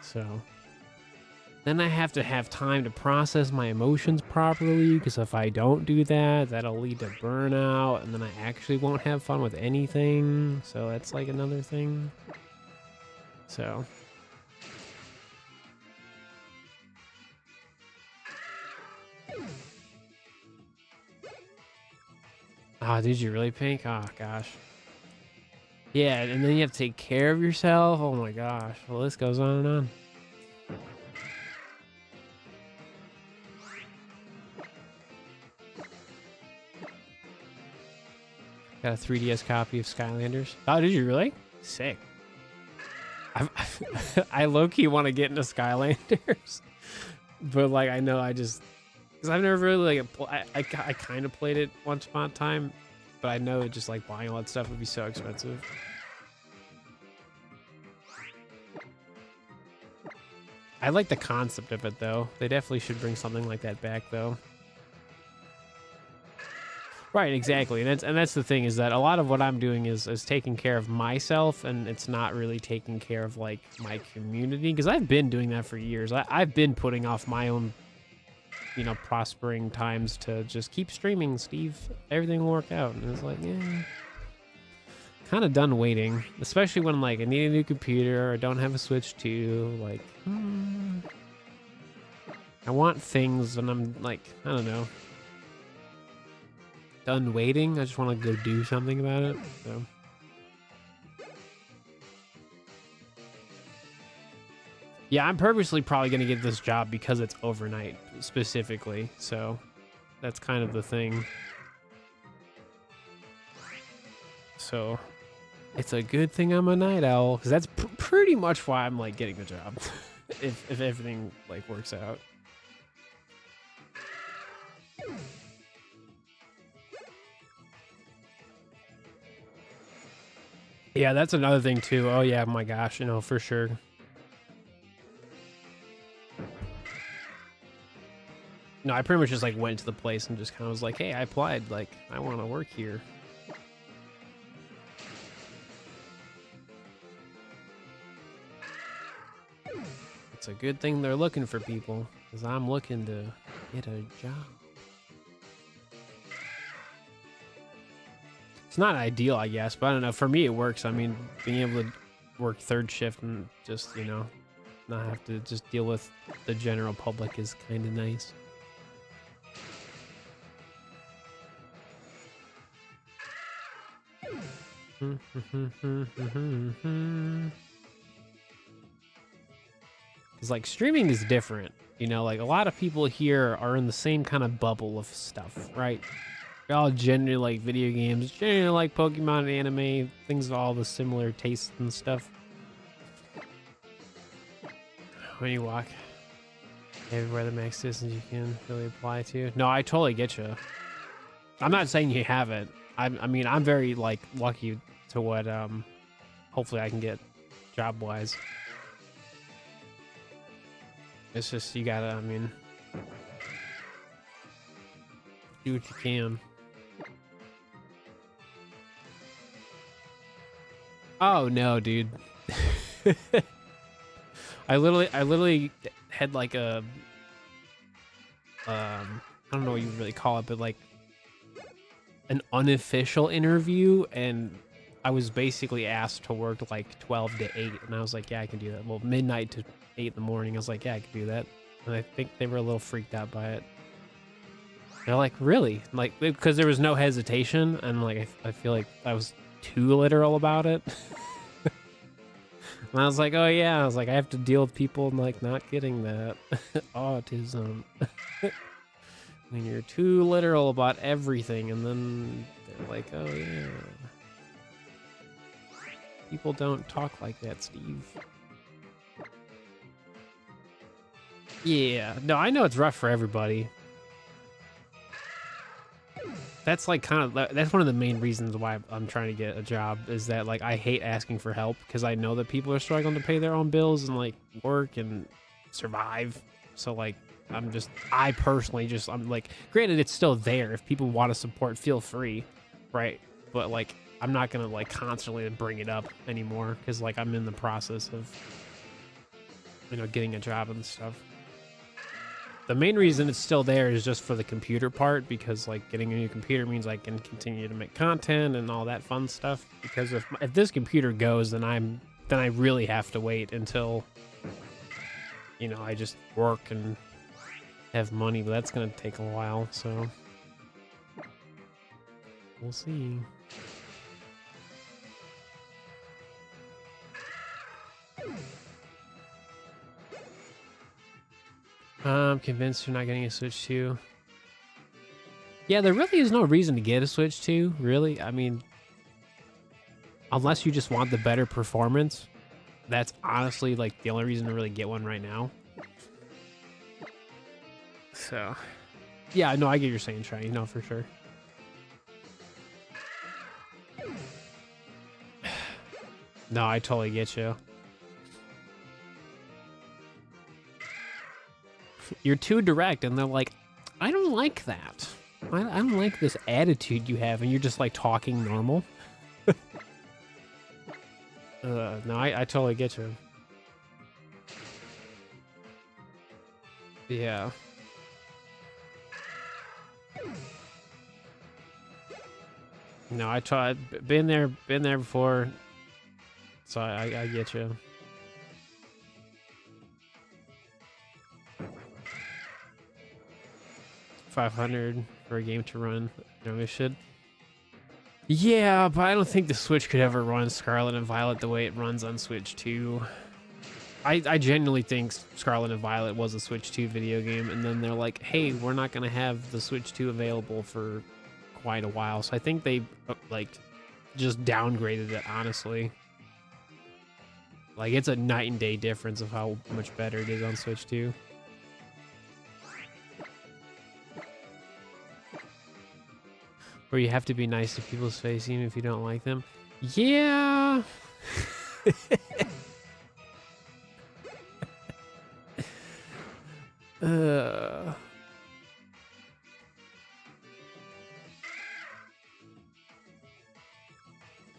So then I have to have time to process my emotions properly, because if I don't do that, that'll lead to burnout, and then I actually won't have fun with anything. So that's like another thing. So oh, did you really, Pink? Oh gosh. Yeah, and then you have to take care of yourself. Oh my gosh. Well, this goes on and on. Got a 3DS copy of Skylanders. Oh, did you really? Sick. I low-key want to get into Skylanders. But, like, I know because I've never really, like, I kind of played it once upon a time. But I know just, like, buying all that stuff would be so expensive. I like the concept of it, though. They definitely should bring something like that back, though. Right, exactly. And that's the thing, is that a lot of what I'm doing is taking care of myself, and it's not really taking care of, like, my community. Because I've been doing that for years. I've been putting off my own, you know, prospering times to just keep streaming, Steve. Everything will work out. And it's like, yeah, kind of done waiting. Especially when, like, I need a new computer, or don't have a Switch 2. Like, I want things, and I'm like, I don't know, done waiting. I just want to go do something about it. So yeah, I'm purposely probably going to get this job because it's overnight specifically. So that's kind of the thing. So it's a good thing I'm a night owl, because that's pretty much why I'm like getting the job. if everything like works out. Yeah, that's another thing too. Oh yeah, my gosh, you know, for sure. No, I pretty much just like went to the place and just kind of was like, hey, I applied, like, I want to work here. It's a good thing they're looking for people, because I'm looking to get a job. It's not ideal, I guess, but I don't know. For me, it works. I mean, being able to work third shift and just, you know, not have to just deal with the general public is kind of nice. Because, like, streaming is different. You know, like, a lot of people here are in the same kind of bubble of stuff, right? They all generally like video games, generally like Pokemon, anime, things of all the similar tastes and stuff. When you walk everywhere, the max distance you can really apply to. No, I totally get you. I'm not saying you haven't. I mean, I'm very like lucky to what hopefully I can get job wise. It's just, you gotta, I mean, do what you can. Oh no, dude. I literally had like a I don't know what you really call it, but like an unofficial interview, and I was basically asked to work like 12 to 8, and I was like, yeah, I can do that. Well, midnight to 8 in the morning, I was like, yeah, I can do that. And I think they were a little freaked out by it. They're like, really? Like, because there was no hesitation, and like I feel like I was too literal about it. And I was like, oh yeah, I was like, I have to deal with people like not getting that. Autism. When you're too literal about everything, and then they're like, oh yeah, people don't talk like that, Steve. Yeah, no, I know it's rough for everybody. That's like that's one of the main reasons why I'm trying to get a job, is that like I hate asking for help because I know that people are struggling to pay their own bills and like work and survive. So like I personally just, I'm like, granted it's still there. If people want to support, feel free, right? But like I'm not gonna like constantly bring it up anymore because like I'm in the process of, you know, getting a job and stuff. The main reason it's still there is just for the computer part, because like getting a new computer means I can continue to make content and all that fun stuff. Because if this computer goes, then I really have to wait until, you know, I just work and have money, but that's gonna take a while, so we'll see. I'm convinced you're not getting a Switch 2. Yeah, there really is no reason to get a Switch 2, really. I mean, unless you just want the better performance. That's honestly like the only reason to really get one right now. So, yeah, no, I get what you're saying, Shiny. No, for sure. No, I totally get you. You're too direct, and they're like, I don't like that. I don't like this attitude you have, and you're just like talking normal. No, I totally get you. Yeah. No, I tried. Been there before. So I get you. $500 for a game to run. No, it should. Yeah, but I don't think the Switch could ever run Scarlet and Violet the way it runs on Switch 2. I genuinely think Scarlet and Violet was a Switch 2 video game, and then they're like, hey, we're not going to have the Switch 2 available for quite a while. So I think they like just downgraded it, honestly. Like, it's a night and day difference of how much better it is on Switch 2. Where you have to be nice to people's face even if you don't like them. Yeah.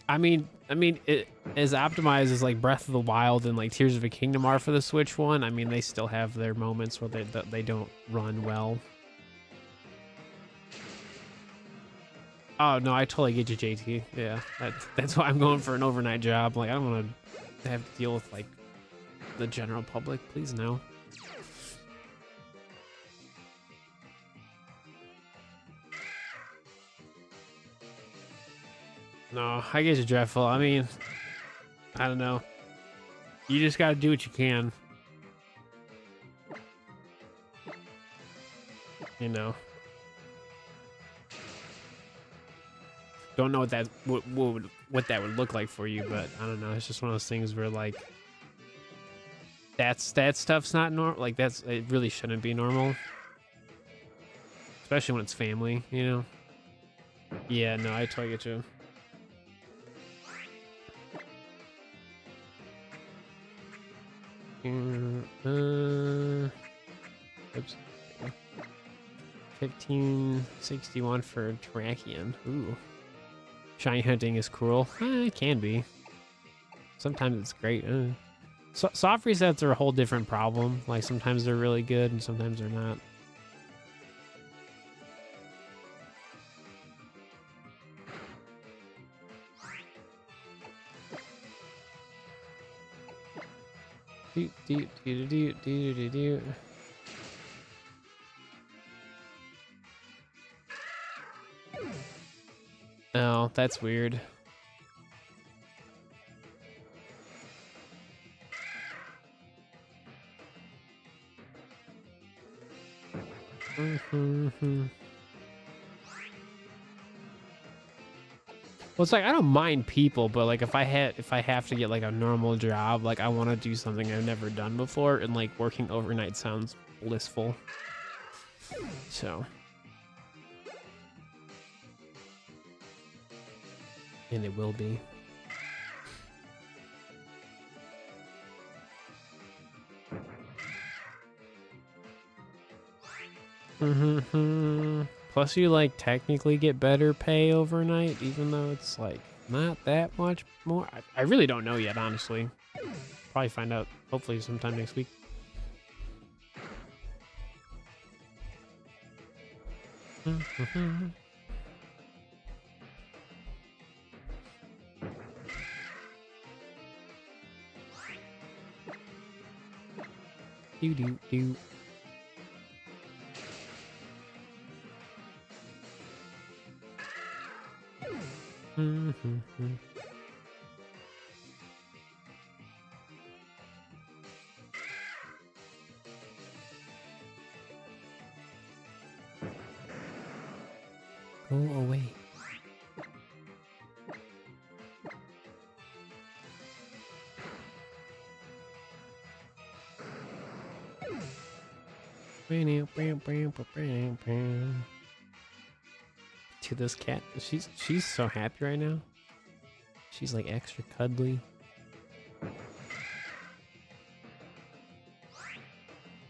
I mean, it as optimized as like Breath of the Wild and like Tears of a Kingdom are for the Switch one. I mean, they still have their moments where they don't run well. Oh no, I totally get you, JT. Yeah, that's why I'm going for an overnight job. Like, I don't want to have to deal with like the general public. Please no. No, I get you, Dreadful. I mean, I don't know. You just gotta do what you can. You know. Don't know what that what that would look like for you, but I don't know. It's just one of those things where like that stuff's not normal. Like it really shouldn't be normal, especially when it's family. You know. Yeah. No, I totally get you. Oops. 1561 for Terrakion. Ooh. Shiny hunting is cruel. It can be. Sometimes it's great. Soft resets are a whole different problem. Like, sometimes they're really good and sometimes they're not. Oh, that's weird. Well, it's like I don't mind people, but like if I have to get like a normal job, like I want to do something I've never done before, and like working overnight sounds blissful. So. And it will be. Plus you like technically get better pay overnight, even though it's like not that much more. I really don't know yet, honestly. Probably find out hopefully sometime next week. Do. Go away. To this cat, she's so happy right now. She's like extra cuddly.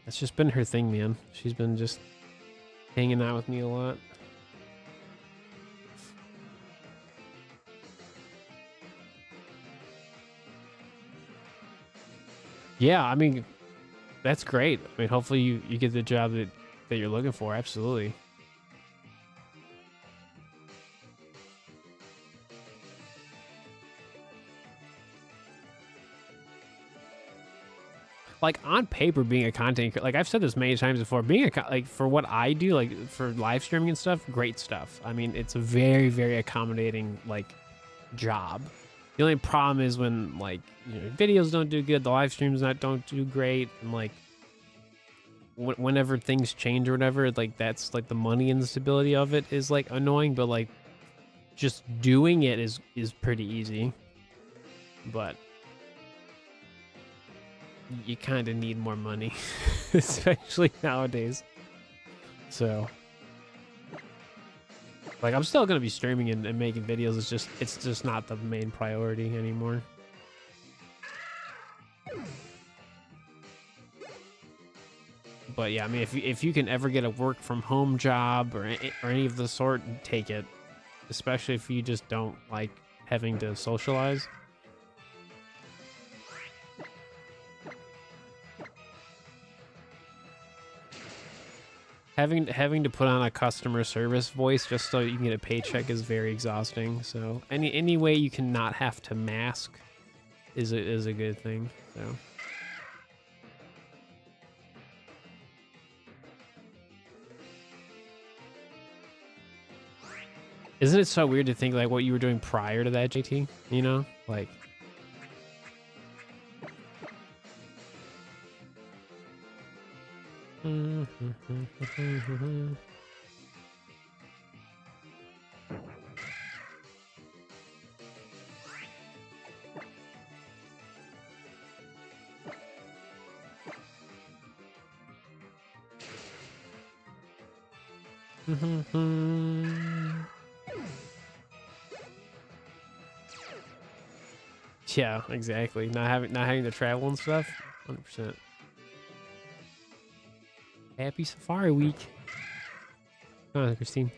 That's just been her thing, man. She's been just hanging out with me a lot. Yeah, I mean, that's great. I mean, hopefully you get the job that you're looking for. Absolutely. Like on paper, being a content, like I've said this many times before, being like for what I do, like for live streaming and stuff, great stuff. I mean, it's a very, very accommodating like job. The only problem is when like videos don't do good, the live streams don't do great, and like whenever things change or whatever, like that's like the money and the stability of it is like annoying. But like just doing it is pretty easy. But you kind of need more money, especially nowadays. So, like, I'm still gonna be streaming and making videos. It's just not the main priority anymore. But yeah, I mean, if you can ever get a work from home job or any of the sort, take it. Especially if you just don't like having to socialize. Having to put on a customer service voice just so you can get a paycheck is very exhausting. So any way you can not have to mask is a good thing. So isn't it so weird to think like what you were doing prior to that, JT? You know, like. Yeah, exactly. Not having to travel and stuff. 100%. Happy Safari Week. Come on, Christine.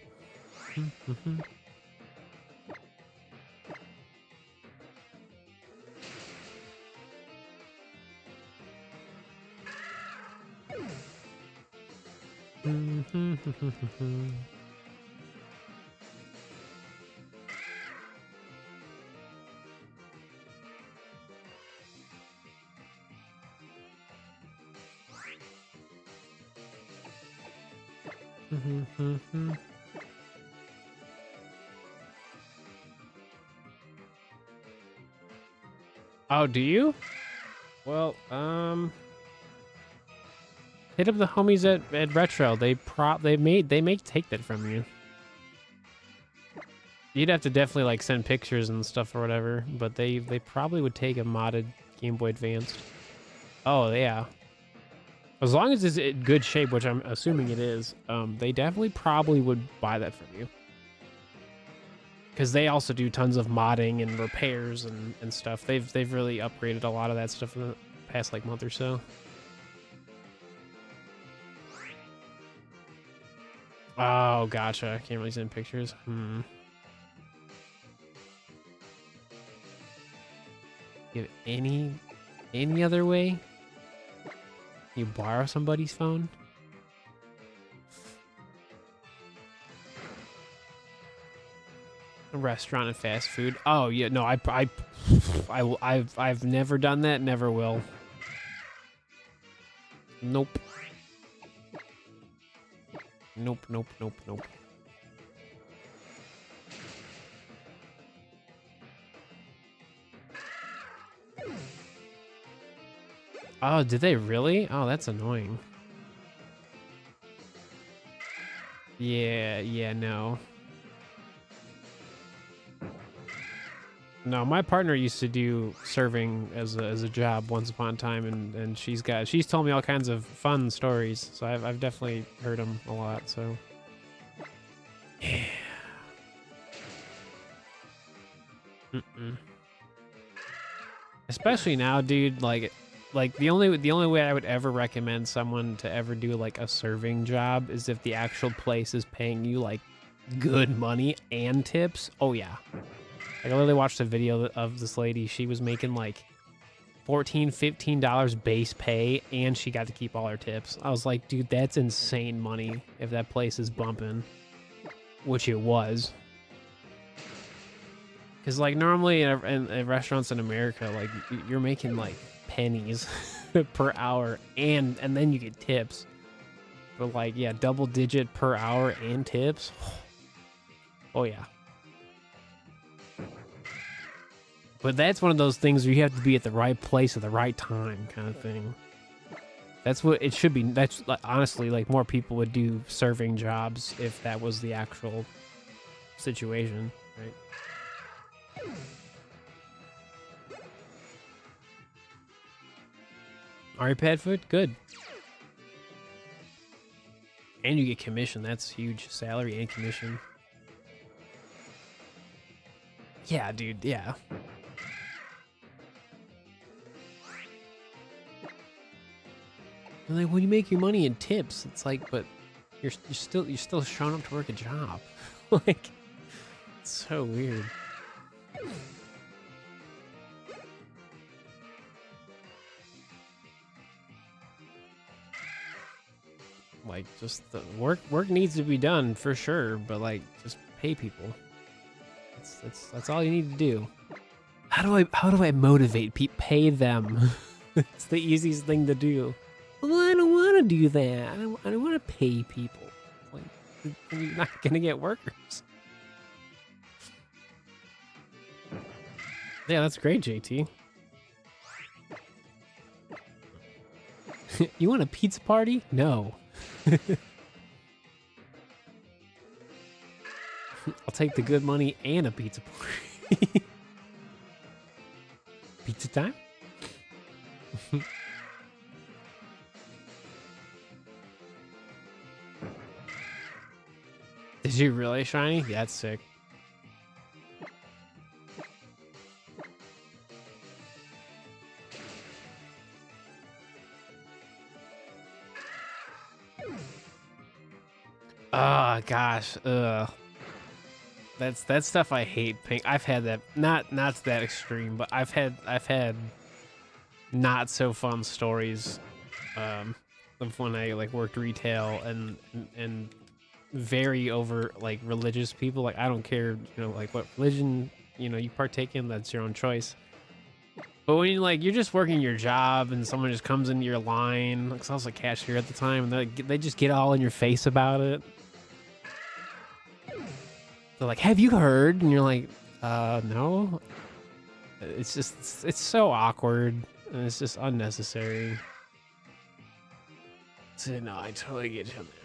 Oh, do you? Well, hit up the homies at Retro. They may take that from you. You'd have to definitely like send pictures and stuff or whatever, but they probably would take a modded Game Boy Advance. Oh yeah. As long as it's in good shape, which I'm assuming it is, they definitely probably would buy that from you. Because they also do tons of modding and repairs and stuff. They've really upgraded a lot of that stuff in the past like month or so. Oh, gotcha. I can't really send pictures. You have any other way? You borrow somebody's phone? A restaurant and fast food. Oh yeah, no, I've never done that. Never will. Nope. Nope. Nope. Nope. Nope. Oh, did they really? Oh, that's annoying. Yeah, no. No, my partner used to do serving as a job once upon a time, and she's told me all kinds of fun stories. So I've definitely heard them a lot. So yeah. Especially now, dude. Like the only way I would ever recommend someone to ever do like a serving job is if the actual place is paying you like good money and tips. Oh yeah. Like I literally watched a video of this lady. She was making like $14-15 base pay, and she got to keep all her tips. I was like, dude, that's insane money if that place is bumping, which it was. Because like normally in restaurants in America, like you're making like pennies per hour, and then you get tips. But like, yeah, double digit per hour and tips. Oh yeah. But that's one of those things where you have to be at the right place at the right time kind of thing. That's what it should be. That's like, honestly, like more people would do serving jobs if that was the actual situation, right? iPad food, good. And you get commission. That's huge. Salary and commission. Yeah, dude. Yeah. And like when you make your money in tips, it's like, but you're still showing up to work a job. Like, it's so weird. Like, just the work needs to be done for sure, but like, just pay people. That's all you need to do. How do I motivate people? Pay them. It's the easiest thing to do. Well, I don't want to do that. I don't want to pay people. Like, you're not gonna get workers. Yeah, that's great, JT. You want a pizza party? No. I'll take the good money and a pizza party. Pizza time? Did you really, Shiny? Yeah, that's sick. Oh gosh, that's stuff I hate. Pink. I've had that, not to that extreme, but I've had not so fun stories of when I like worked retail and very over like religious people. Like I don't care, like what religion you partake in. That's your own choice. But when you're just working your job and someone just comes into your line, like I was a cashier at the time, and they just get all in your face about it. They're like, "Have you heard?" And you're like, no." It's just it's so awkward and it's just unnecessary. So no, I totally get you on that.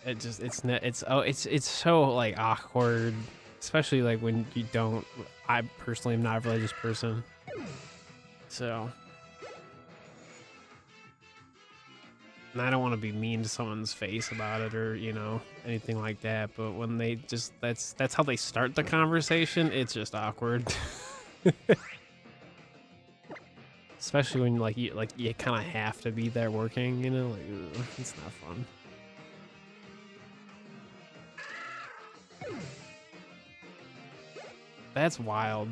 It's so like awkward Especially like when you don't. I personally am not a religious person, so. And I don't want to be mean to someone's face about it or, you know, anything like that. But when they just, that's how they start the conversation, it's just awkward. Especially when you kind of have to be there working, you know, like, ugh, it's not fun. That's wild.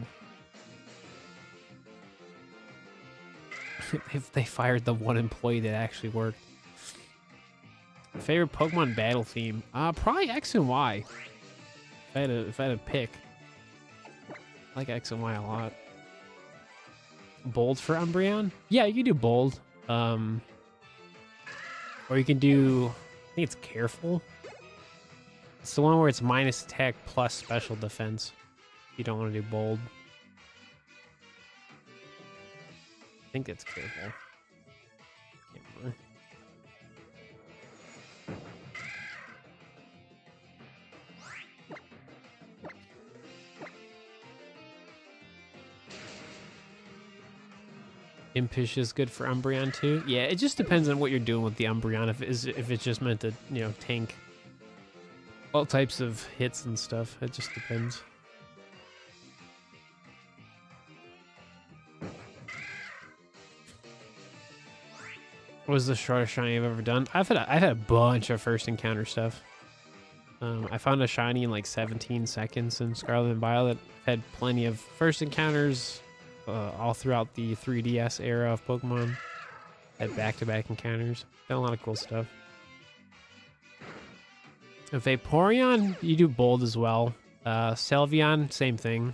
If they fired the one employee that actually worked. Favorite Pokemon battle theme? Probably X and Y. If I had to pick. I like X and Y a lot. Bold for Umbreon? Yeah, you can do bold. Or you can do, I think it's careful. It's the one where it's minus attack plus special defense. You don't want to do bold. I think it's careful. Can't remember. Impish is good for Umbreon too. Yeah, it just depends on what you're doing with the Umbreon. If it's just meant to, you know, tank all types of hits and stuff. It just depends. What was the shortest shiny I've ever done? I've had a bunch of first encounter stuff. I found a shiny in like 17 seconds in Scarlet and Violet. I've had plenty of first encounters. All throughout the 3DS era of Pokemon. Had back-to-back encounters. Done a lot of cool stuff. If Vaporeon, you do bold as well. Sylveon, same thing.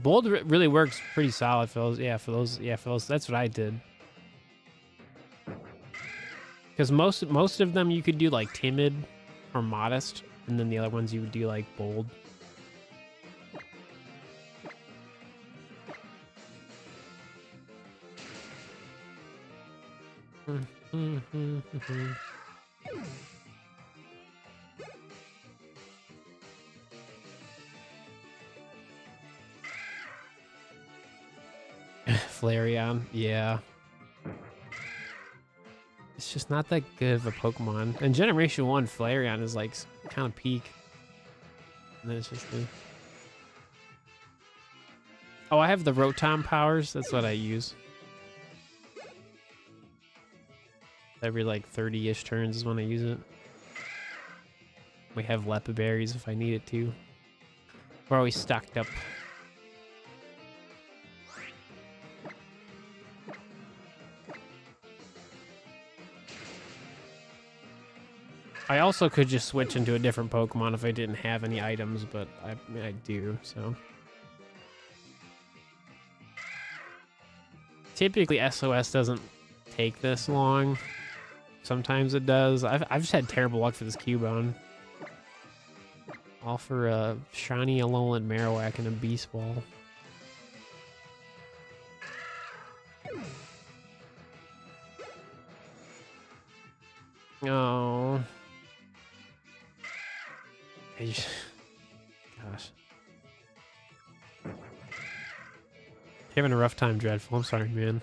Bold really works pretty solid for those. Yeah, for those. That's what I did. Because most of them you could do like timid or modest, and then the other ones you would do like bold. Flareon, yeah. It's just not that good of a Pokemon. And Generation 1 Flareon is like kind of peak. And then it's just the... Oh, I have the Rotom powers. That's what I use. Every like 30-ish turns is when I use it. We have Lepa berries if I need it to. We're always stocked up. I also could just switch into a different Pokemon if I didn't have any items, but I do, so. Typically SOS doesn't take this long. Sometimes it does. I've just had terrible luck for this Cubone. All for a shiny Alolan Marowak and a Beast Ball. Oh. Gosh. Having a rough time, Dreadful. I'm sorry, man.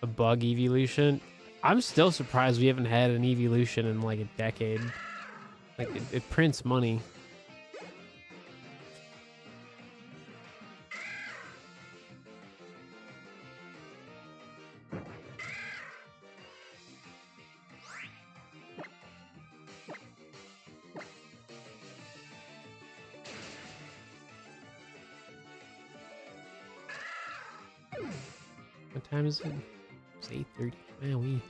A bug evolution. I'm still surprised we haven't had an evolution in like a decade. Like it prints money. What time is it? It's 8:30. Man, we.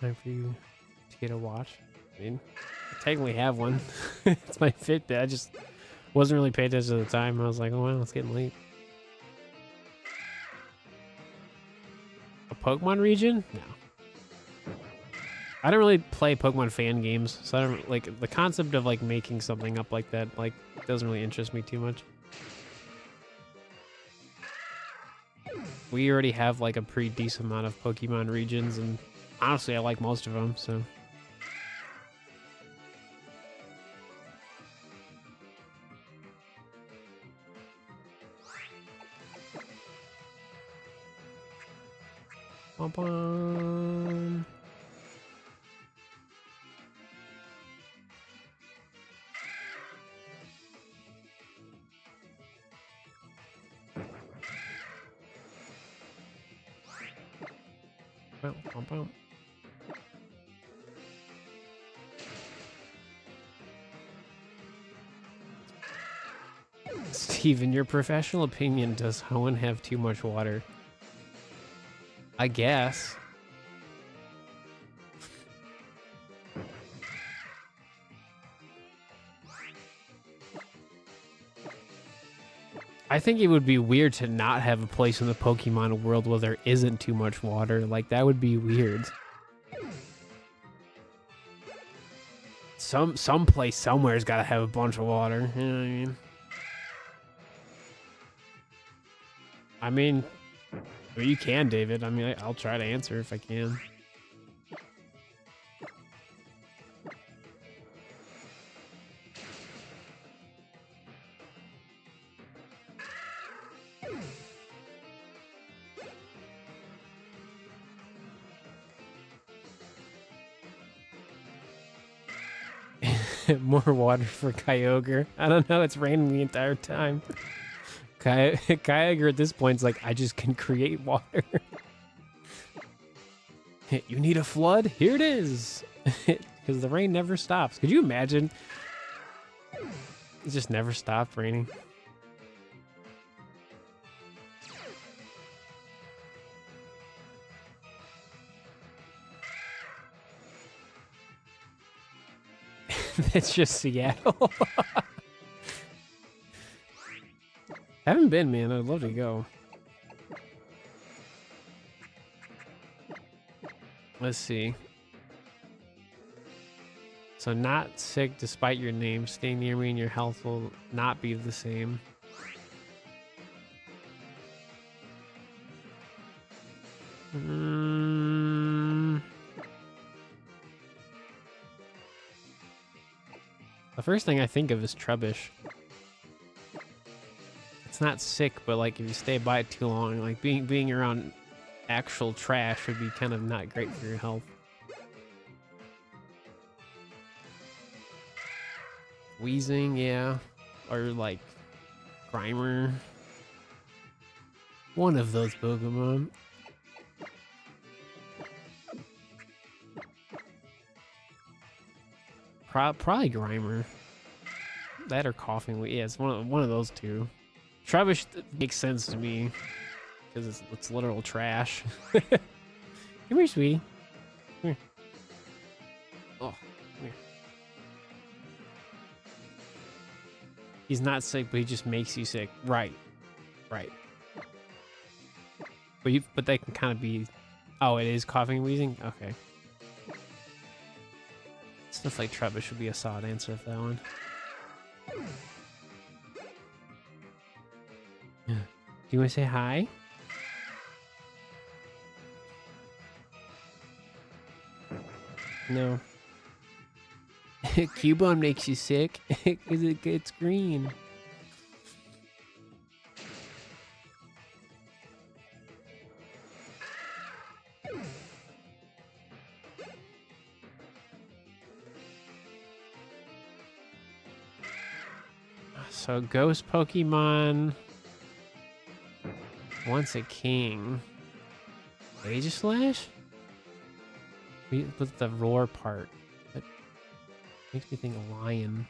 Time for you to get a watch. I mean, I technically have one. It's my Fitbit. I just wasn't really paying attention at the time. I was like, oh wow, it's getting late. A Pokemon region? No. I don't really play Pokemon fan games, so I don't like the concept of like making something up like that. Like, doesn't really interest me too much. We already have like a pretty decent amount of Pokemon regions, and honestly, I like most of them. So. Bum, bum. Bum, bum, bum. Steve, in your professional opinion, does Hoenn have too much water? I guess. I think it would be weird to not have a place in the Pokemon world where there isn't too much water. Like, that would be weird. Some place somewhere's got to have a bunch of water. You know what I mean? Well, you can, David. I mean, I'll try to answer if I can. More water for Kyogre. I don't know. It's raining the entire time. Kyogre at this point is like, I just can create water. You need a flood? Here it is. Because the rain never stops. Could you imagine? It just never stopped raining. That's just Seattle. Haven't been, man. I'd love to go. Let's see. So not sick despite your name. Stay near me and your health will not be the same. The first thing I think of is Trubbish. It's not sick, but like if you stay by it too long, like being around actual trash would be kind of not great for your health. Wheezing, yeah. Or like Grimer. One of those Pokemon. Probably Grimer. That or Coughing. Yeah, it's one of those two. Trubbish makes sense to me because it's literal trash. Come here, sweetie. Come here. Oh, come here. He's not sick, but he just makes you sick. Right. Right. But they can kind of be... Oh, it is coughing and wheezing? Okay. Stuff like Trubbish would be a solid answer for that one. Do you want to say hi? No. Cubone makes you sick because it's green. So Ghost Pokemon wants a king. Aegislash? With the roar part. That makes me think of lion.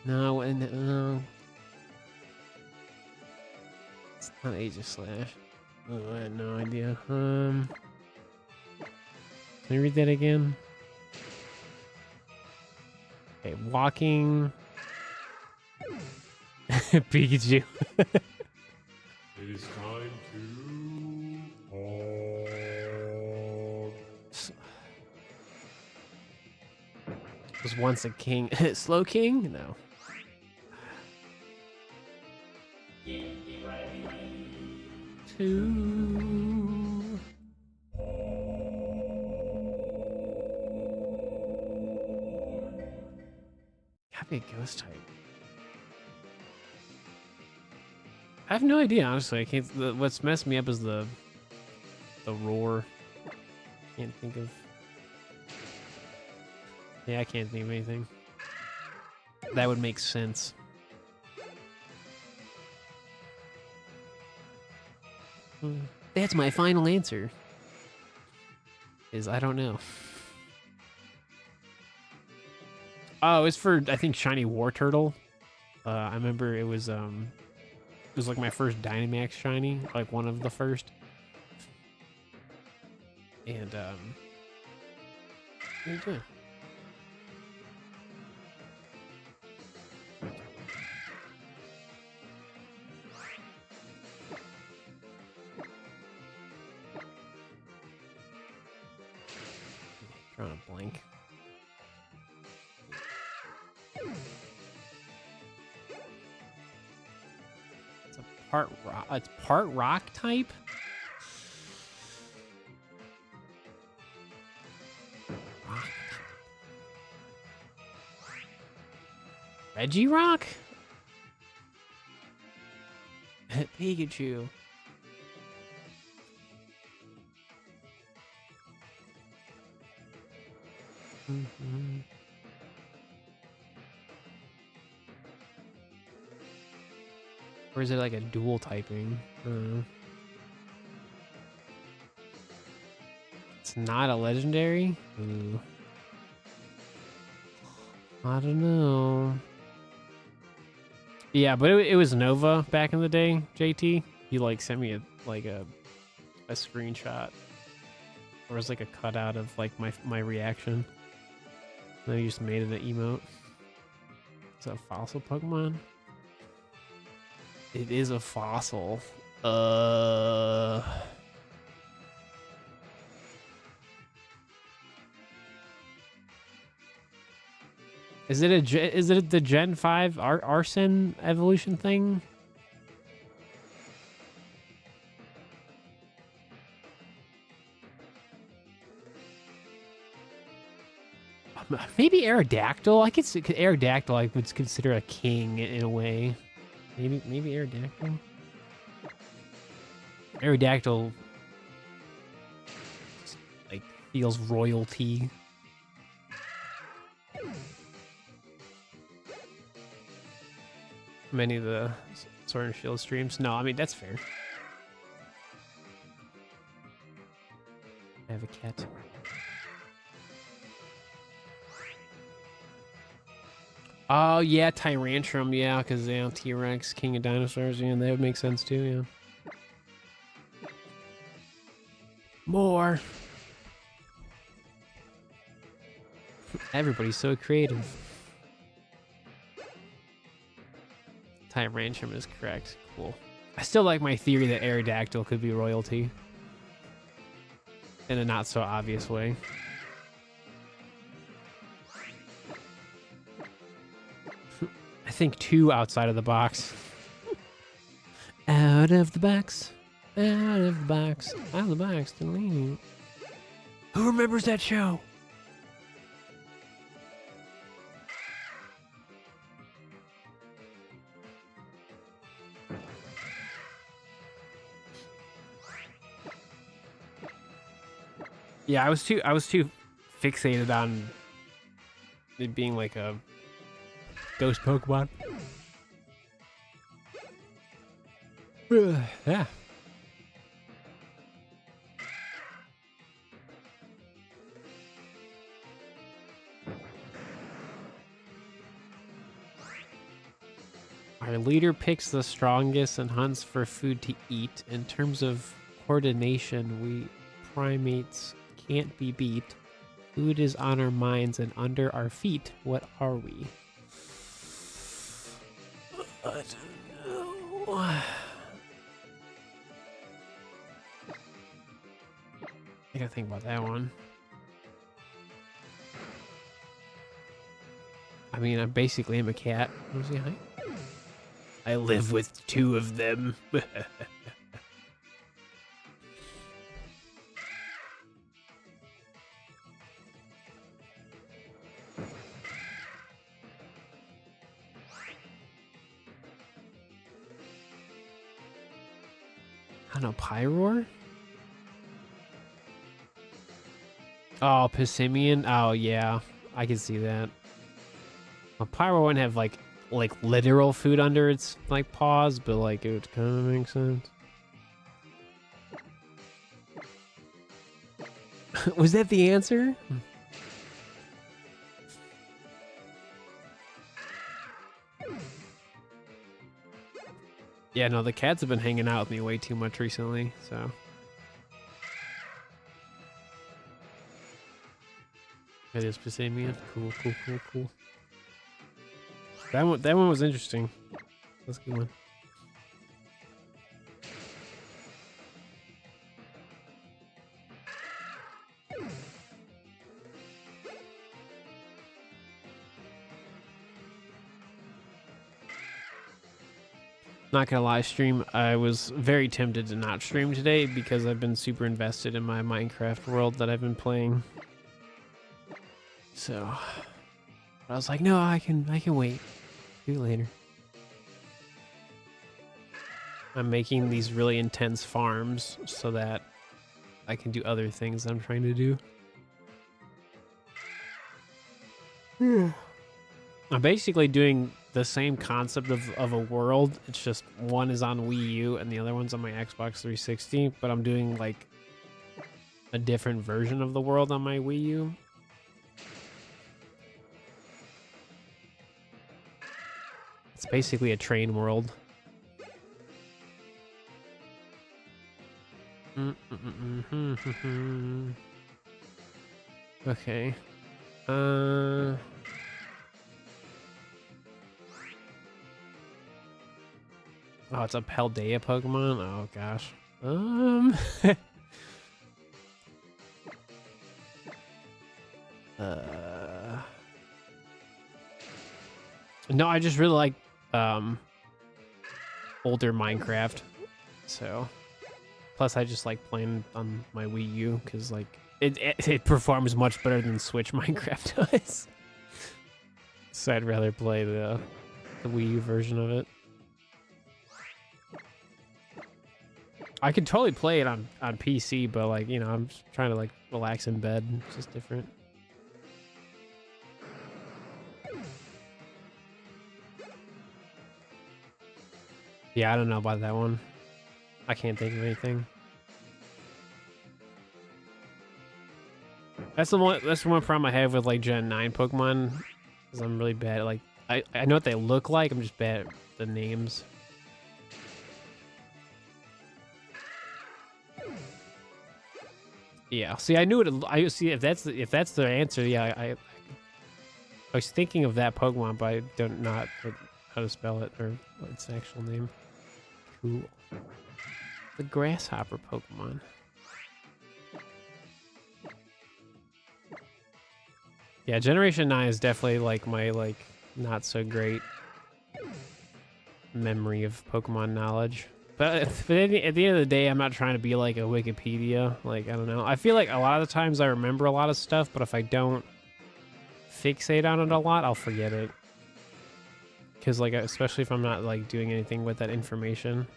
No, no. It's not Aegislash. Oh, I had no idea. Can you read that again? Okay, walking. Pikachu. It is time to Was once a king. Slow king? No. Two. Gotta be a ghost type. I have no idea, honestly. I can't. What's messed me up is the roar. Can't think of. Yeah, I can't think of anything. That would make sense. That's my final answer. Is I don't know. Oh, it's for I think Shiny War Turtle. I remember it was like my first Dynamax Shiny, like one of the first. And there you go. Drawing a blank. It's a part rock. It's part rock type. Rock. Regirock? Pikachu. Or is it like a dual typing? It's not a legendary? Ooh. I don't know. Yeah, but it was Nova back in the day, JT. He like sent me a screenshot. Or it was like a cutout of like my reaction. And then he just made it an emote. Is that a fossil Pokemon? It is a fossil. Is it the Gen 5 Arson evolution thing? Maybe Aerodactyl. I could Aerodactyl. I would consider a king in a way. Maybe Aerodactyl. Aerodactyl like feels royalty. Many of the Sword and Shield streams. No, I mean that's fair. I have a cat. Oh yeah, Tyrantrum, yeah, because T-Rex, King of Dinosaurs, yeah, that would make sense too, yeah. More. Everybody's so creative. Tyrantrum is correct. Cool. I still like my theory that Aerodactyl could be royalty. In a not so obvious way. I think 2 outside of the box. Out of the box. Out of the box. Out of the box. Who remembers that show? Yeah, I was too fixated on it being like a ghost Pokemon. Yeah. Our leader picks the strongest and hunts for food to eat. In terms of coordination, we primates can't be beat. Food is on our minds and under our feet. What are we? I don't know. I gotta think about that one. I mean, I basically am a cat. Wanna say hi? I live with 2 of them. I don't know, Pyroar? Oh, Pissimian? Oh, yeah. I can see that. Well, Pyro wouldn't have, like literal food under its, like, paws, but, like, it would kind of make sense. Was that the answer? Yeah, no, the cats have been hanging out with me way too much recently, so. That is Pissimian. Cool, cool, cool, cool. That one was interesting. That's a good one. Not gonna lie, stream. I was very tempted to not stream today because I've been super invested in my Minecraft world that I've been playing. So I was like, no, I can wait. Do it later. I'm making these really intense farms so that I can do other things I'm trying to do. I'm basically doing the same concept of a world. It's just one is on Wii U and the other one's on my Xbox 360, but I'm doing like a different version of the world on my Wii U. It's basically a train world. Okay. Oh, it's a Paldea Pokemon? Oh, gosh. No, I just really like, older Minecraft. So, plus I just like playing on my Wii U, because, like, it performs much better than Switch Minecraft does. So I'd rather play the Wii U version of it. I could totally play it on PC, but, like, you know, I'm just trying to, like, relax in bed. It's just different. Yeah, I don't know about that one. I can't think of anything. That's the one problem I have with, like, Gen 9 Pokemon, because I'm really bad at, like, I know what they look like, I'm just bad at the names. Yeah, see, I knew it. I see if that's the answer. Yeah, I was thinking of that Pokemon, but I don't not how to spell it or what its actual name. Cool. The grasshopper Pokemon. Yeah, Generation 9 is definitely like my not so great memory of Pokemon knowledge. But at the end of the day, I'm not trying to be like a Wikipedia. Like, I don't know. I feel like a lot of the times I remember a lot of stuff, but if I don't fixate on it a lot, I'll forget it. Because, like, especially if I'm not, like, doing anything with that information.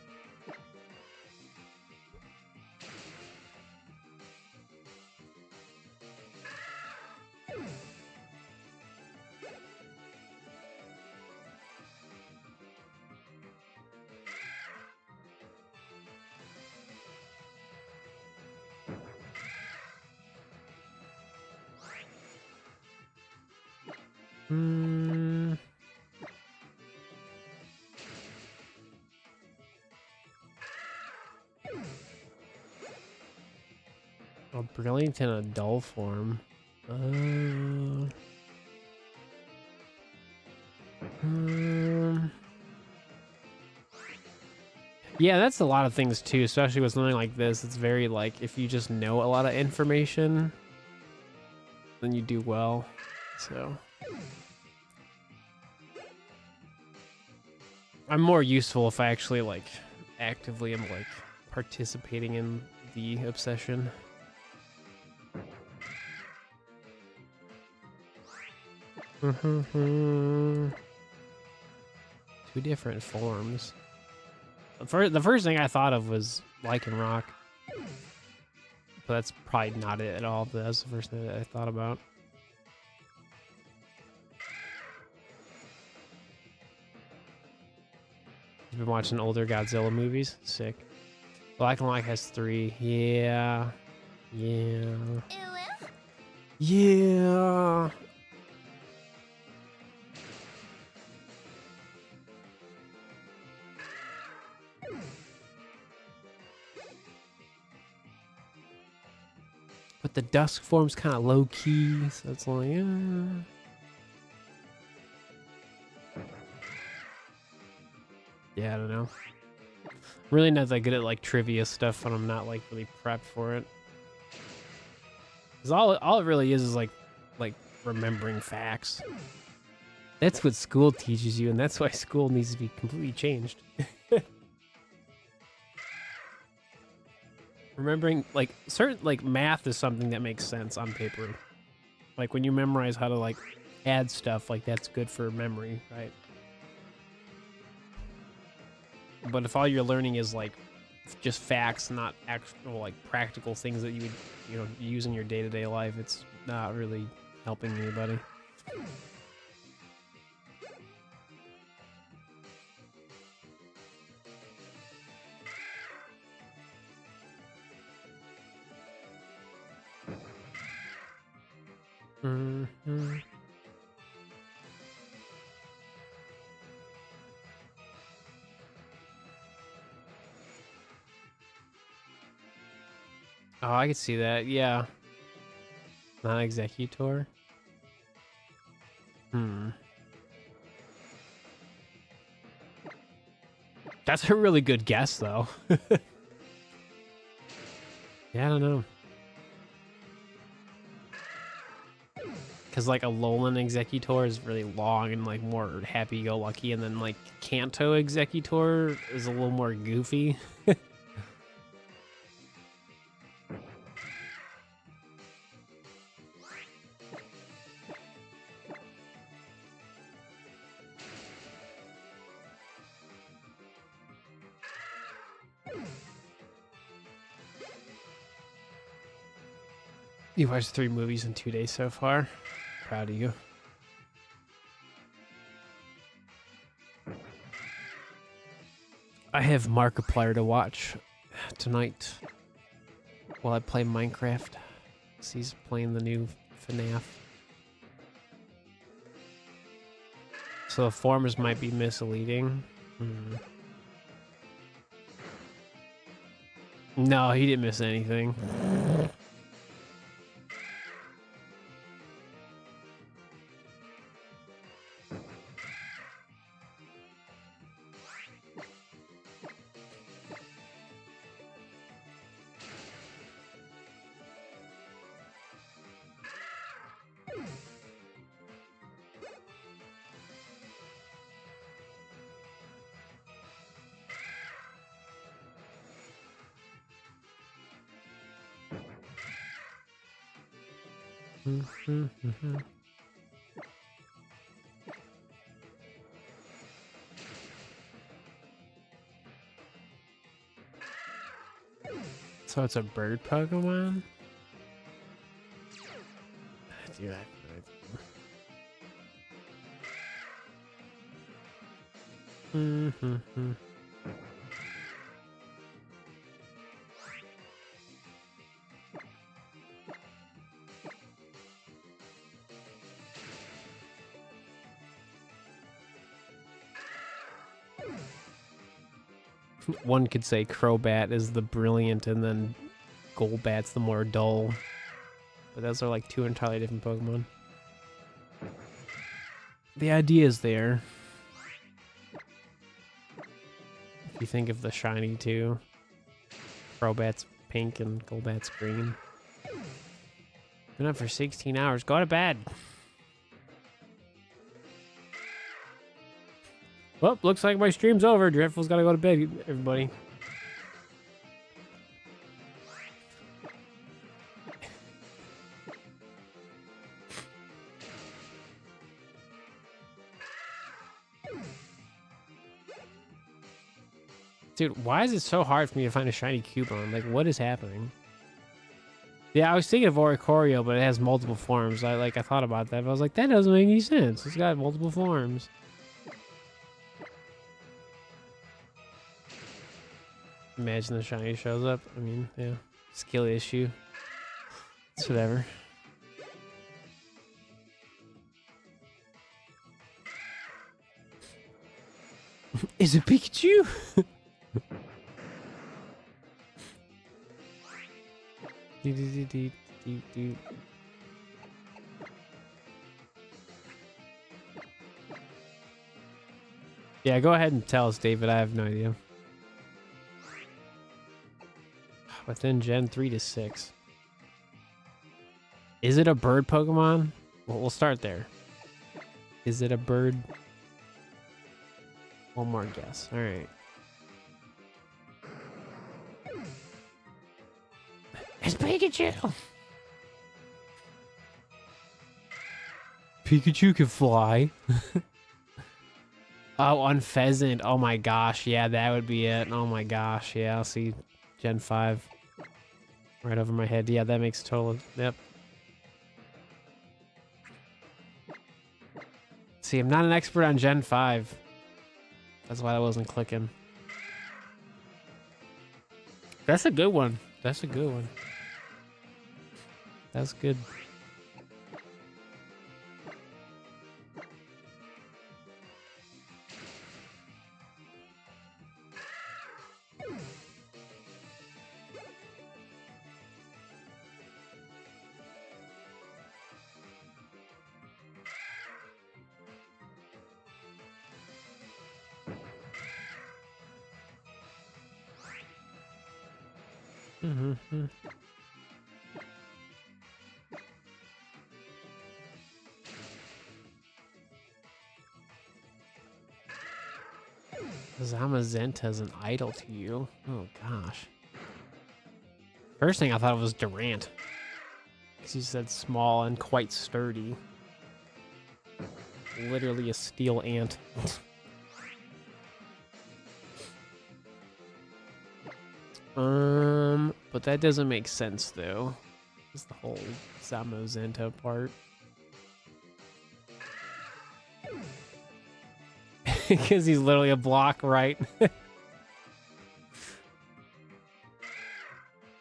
Oh, Brilliant in a dull form. Yeah, that's a lot of things too, especially with something like this. It's very like, if you just know a lot of information, then you do well. So I'm more useful if I actually like actively am like participating in the obsession. Two different forms. The first thing I thought of was Lichen Rock. But that's probably not it at all, but that's the first thing that I thought about. You've been watching older Godzilla movies? Sick. Black and White has 3. Yeah. Yeah. Yeah. But the dusk form's kind of low key, so it's like, yeah, I don't know. I'm really not that good at like trivia stuff when I'm not like really prepped for it. Cause all it really is like remembering facts. That's what school teaches you, and that's why school needs to be completely changed. Remembering like certain like math is something that makes sense on paper. Like when you memorize how to like add stuff, like that's good for memory, right? But if all you're learning is like just facts, not actual like practical things that you would, you know, use in your day-to-day life, it's not really helping anybody. Mm-hmm. Oh, I could see that. Yeah. Not executor. That's a really good guess, though. Yeah, I don't know. Because, like, a Alolan Executor is really long and, like, more happy-go-lucky, and then, like, Kanto Executor is a little more goofy. You watched 3 movies in 2 days so far. Proud of you. I have Markiplier to watch tonight while I play Minecraft. He's playing the new FNAF. So the forms might be misleading. No, he didn't miss anything. So it's a bird Pokemon? Dude, I have no idea. One could say Crobat is the brilliant and then Golbat's the more dull. But those are like 2 entirely different Pokemon. The idea is there. If you think of the shiny too. Crobat's pink and Golbat's green. Been up for 16 hours. Go to bed. Well, looks like my stream's over. Dreadful's got to go to bed, everybody. Dude, why is it so hard for me to find a shiny Cubone? Like, what is happening? Yeah, I was thinking of Oricorio, but it has multiple forms. I thought about that, but I was like, that doesn't make any sense. It's got multiple forms. Imagine the shiny shows up. I mean, yeah, skill issue. It's whatever. Is it Pikachu? Yeah, go ahead and tell us, David. I have no idea. Within Gen 3 to 6. Is it a bird Pokemon? Well, we'll start there. Is it a bird? One more guess. All right. It's Pikachu! Pikachu can fly. Oh, on Pheasant. Oh my gosh. Yeah, that would be it. Oh my gosh. Yeah, I'll see Gen 5 right over my head. Yeah, that makes total... Yep. See, I'm not an expert on Gen 5. That's why I wasn't clicking. That's a good one. That's a good one. That's good. Mm-hmm. Zamazenta's an idol to you. Oh gosh. First thing I thought was Durant. Because you said small and quite sturdy. Literally a steel ant. But that doesn't make sense though. Just the whole Zamazenta part. Because he's literally a block, right? That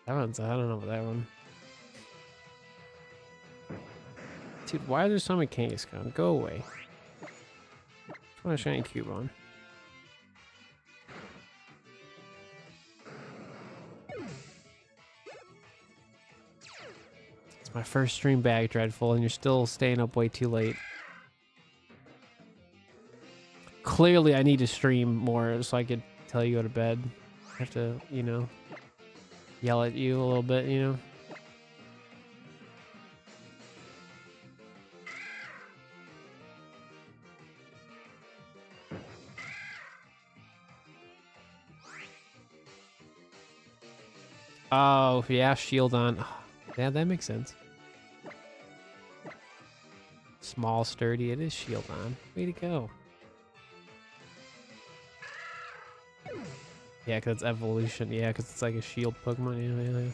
one's, I don't know about that one. Dude, why are there so many Kangaskhan? Go away. Just want a shiny Cubone. It's my first stream back, Dreadful, and you're still staying up way too late. Clearly, I need to stream more so I could tell you to go to bed. I have to, you know, yell at you a little bit, you know? Oh, yeah, shield on. Yeah, that makes sense. Small, sturdy, it is shield on. Way to go. Yeah, because it's evolution. Yeah, because it's like a shield Pokemon. Yeah.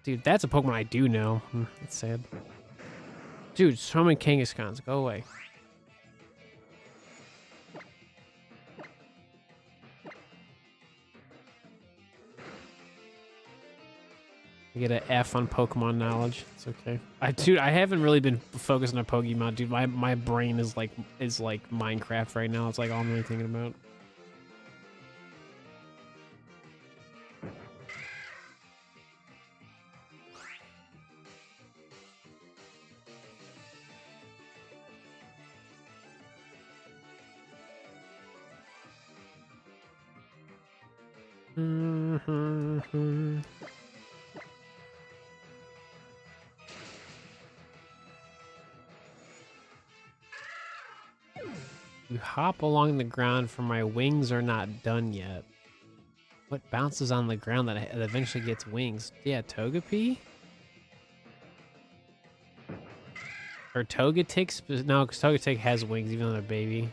Dude, that's a Pokemon I do know. That's sad. Dude, so many Kangaskhan's. Go away. You get an F on Pokemon knowledge. It's okay. Dude, I haven't really been focusing on Pokemon, dude. My brain is like Minecraft right now. It's like all I'm really thinking about. You hop along the ground for my wings are not done yet. What bounces on the ground that eventually gets wings? Yeah, Togepi? Or Togetic? No, because Togetic has wings even though they're baby.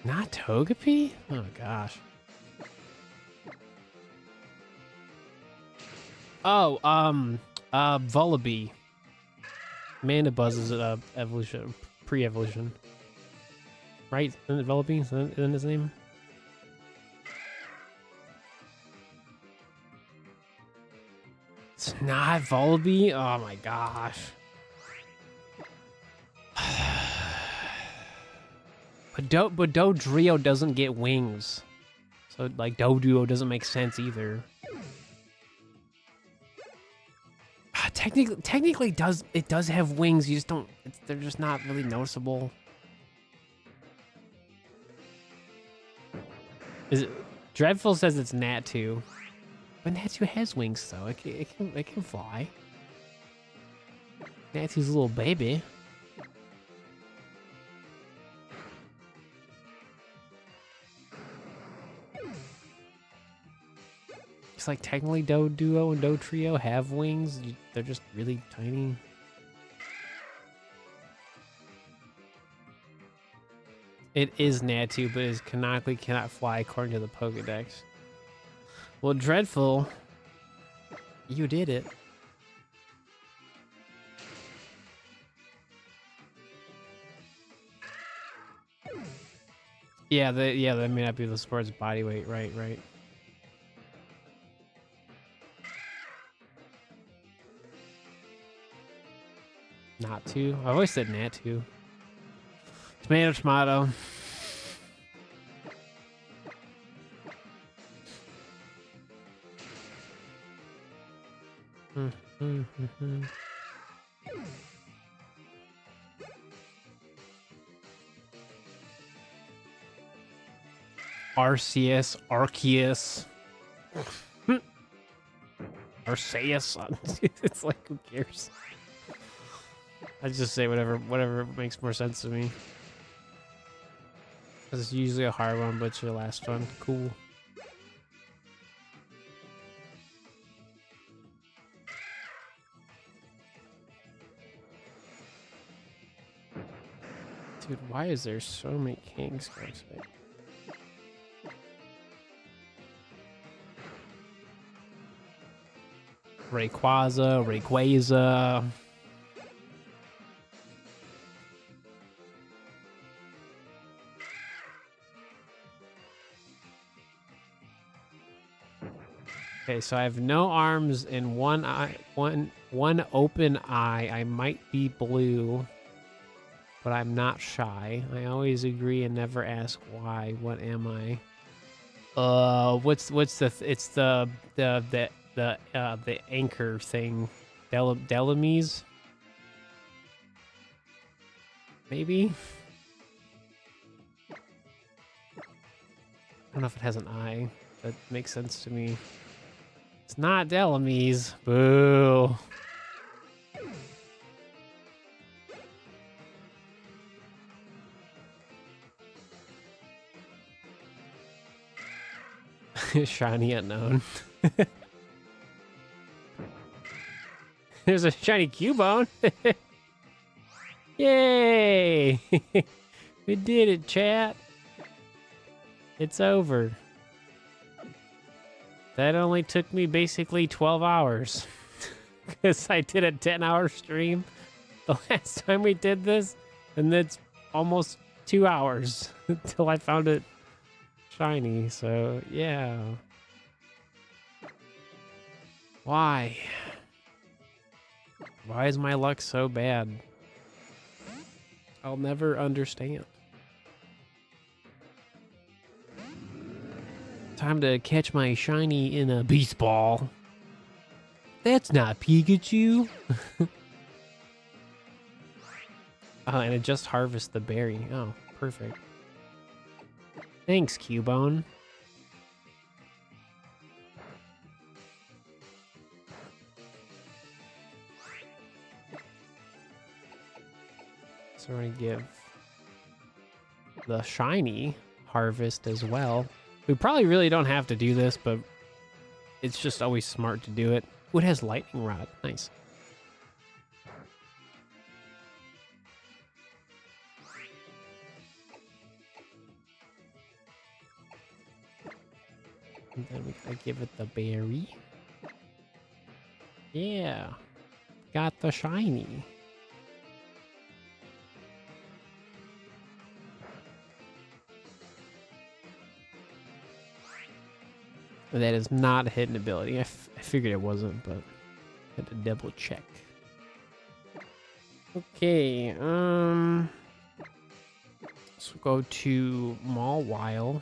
Not Togepi? Oh gosh. Oh, Vullaby. Mandibuzz is evolution, pre-evolution. Right? Isn't it Vullaby? Isn't his name? It's not Vullaby? Oh my gosh. But Dodrio doesn't get wings. So, like, Doduo doesn't make sense either. Technically it does have wings, you just don't, they're just not really noticeable. Is it, Dreadful says it's Natu. But Natu has wings though, it can fly. Natu's a little baby. It's like technically Doduo and Dotrio have wings, they're just really tiny. It is Natu, but it canonically cannot fly according to the Pokedex. Well, Dreadful, you did it. Yeah, that may not be the sport's body weight, right. Not to. I always said Natu. Tomato. Arceus. Arceus. It's like, who cares? I just say whatever makes more sense to me. It's usually a hard one, but it's your last one. Cool. Dude, why is there so many kings? Rayquaza. Okay, so I have no arms and one open eye. I might be blue, but I'm not shy. I always agree and never ask why. What am I? What's the? It's the anchor thing. Delamise? Maybe? I don't know if it has an eye. That makes sense to me. It's not Delamise. Boo. Shiny unknown. There's a shiny Cubone. Yay! We did it, chat. It's over. That only took me basically 12 hours. Because I did a 10-hour stream the last time we did this. And it's almost 2 hours until I found it shiny. So, yeah. Why? Why is my luck so bad? I'll never understand. Time to catch my shiny in a beast ball. That's not Pikachu. Oh, and it just harvests the berry. Oh, perfect. Thanks, Cubone. So we're gonna give the shiny harvest as well. We probably really don't have to do this, but it's just always smart to do it. Ooh, it has lightning rod. Nice. And then we gotta give it the berry. Yeah. Got the shiny. That is not a hidden ability. I figured it wasn't, but I had to double check. Okay, let's go to Mawile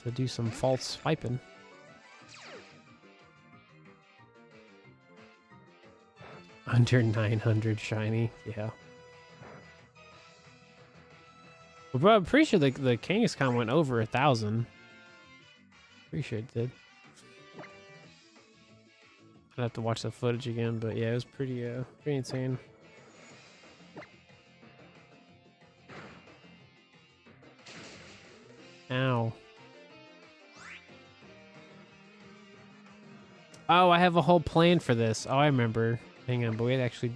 to do some false swiping. Under 900 shiny, yeah. But I'm pretty sure the Kangaskhan went over 1,000. Pretty sure it did. I'd have to watch the footage again, but yeah, it was pretty insane. Ow. Oh, I have a whole plan for this. Oh, I remember. Hang on, but wait, actually,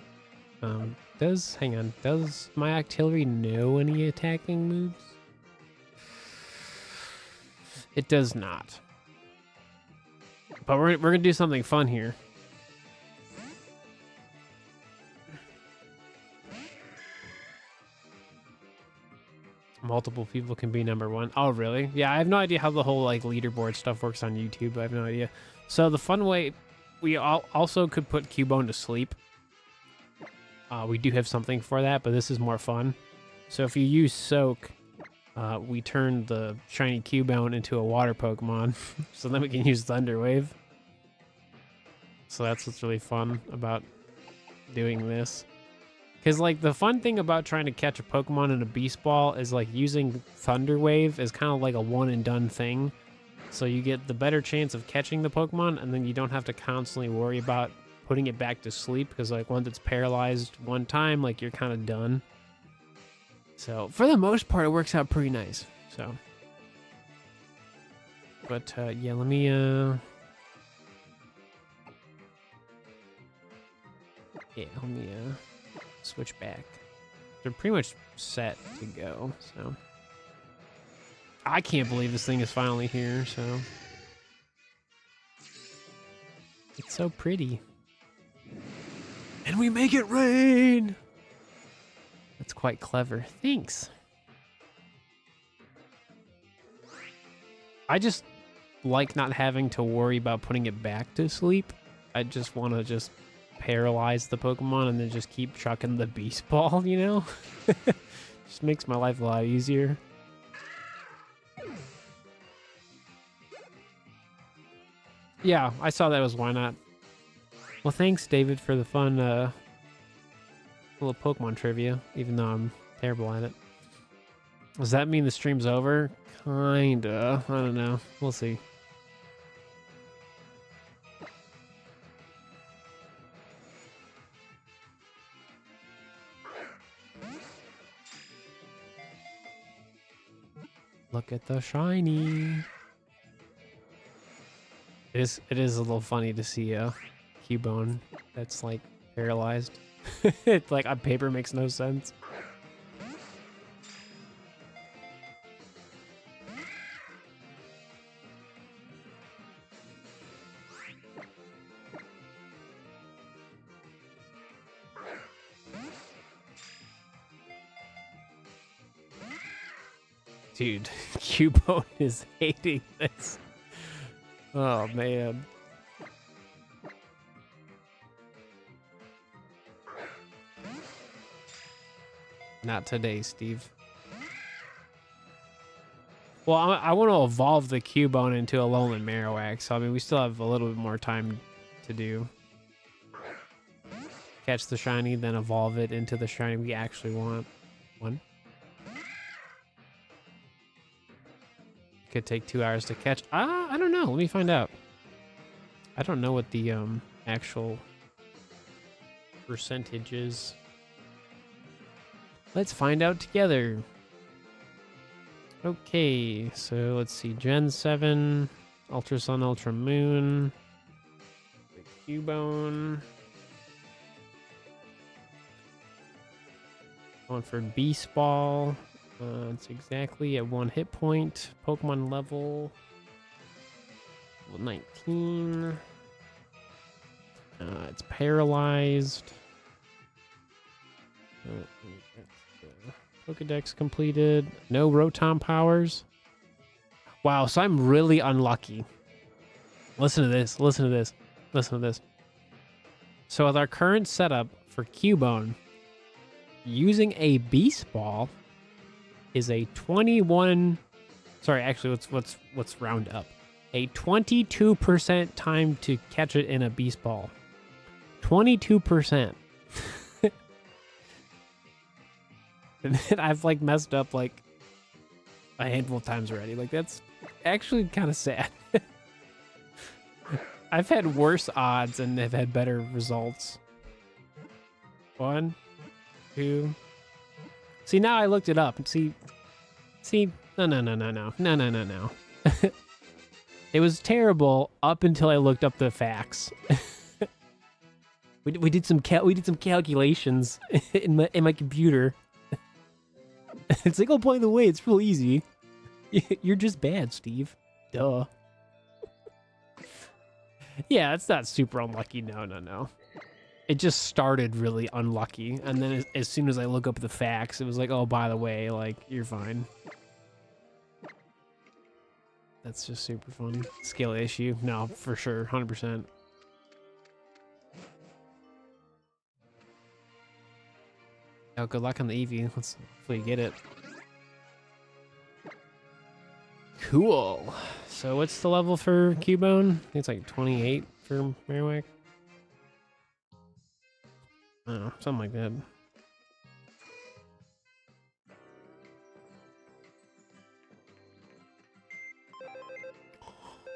does my artillery know any attacking moves? It does not. But we're gonna do something fun here. Multiple people can be number one. Oh, really? Yeah, I have no idea how the whole like leaderboard stuff works on YouTube. I have no idea. So the fun way, we also could put Cubone to sleep. We do have something for that, but this is more fun. So if you use Soak, we turn the shiny Cubone into a water Pokemon, so then we can use Thunder Wave. So that's what's really fun about doing this. Because, like, the fun thing about trying to catch a Pokemon in a Beast Ball is, like, using Thunder Wave is kind of like a one-and-done thing. So you get the better chance of catching the Pokemon, and then you don't have to constantly worry about putting it back to sleep, because, like, once it's paralyzed one time, like, you're kind of done. So, for the most part, it works out pretty nice. So. But, yeah, let me, yeah, let me, switch back. They're pretty much set to go, so. I can't believe this thing is finally here, so. It's so pretty. And we make it rain! That's quite clever. Thanks. I just like not having to worry about putting it back to sleep. I just want to just paralyze the Pokemon and then just keep chucking the Beast Ball, you know? Just makes my life a lot easier. Yeah, I saw that as why not. Well, thanks, David, for the fun little Pokemon trivia, even though I'm terrible at it. Does that mean the stream's over? Kinda. I don't know. We'll see. Look at the shiny. It is a little funny to see a Cubone that's like paralyzed. It's like on paper makes no sense. Dude, Cubone is hating this. Oh, man. Not today, Steve. Well, I want to evolve the Cubone into a Alolan Marowak, so I mean, we still have a little bit more time to do. Catch the shiny, then evolve it into the shiny we actually want. One. Could take 2 hours to catch. I don't know. Let me find out. I don't know what the actual percentage is. Let's find out together. Okay, so let's see. Gen 7, Ultra Sun, Ultra Moon, Cubone. Going for Beast Ball. It's exactly at 1 hit point. Pokemon level 19. It's paralyzed. Pokedex completed. No Rotom powers. Wow, so I'm really unlucky. Listen to this. Listen to this. Listen to this. So with our current setup for Cubone, using a Beast Ball is a 21. Sorry, actually, let's round up. A 22% time to catch it in a Beast Ball. 22%. And then I've like messed up like a handful of times already. Like that's actually kind of sad. I've had worse odds and have had better results. 1, 2. See, now I looked it up. See, no. It was terrible up until I looked up the facts. we did some calculations in my computer. It's like, oh, by the way, it's real easy. You're just bad, Steve. Duh. Yeah, it's not super unlucky. No. It just started really unlucky. And then as soon as I look up the facts, it was like, oh, by the way, like, you're fine. That's just super fun. Skill issue. No, for sure. 100%. Oh, good luck on the Eevee. Let's hopefully get it. Cool. So what's the level for Cubone? I think it's like 28 for Marowak. I don't know, something like that.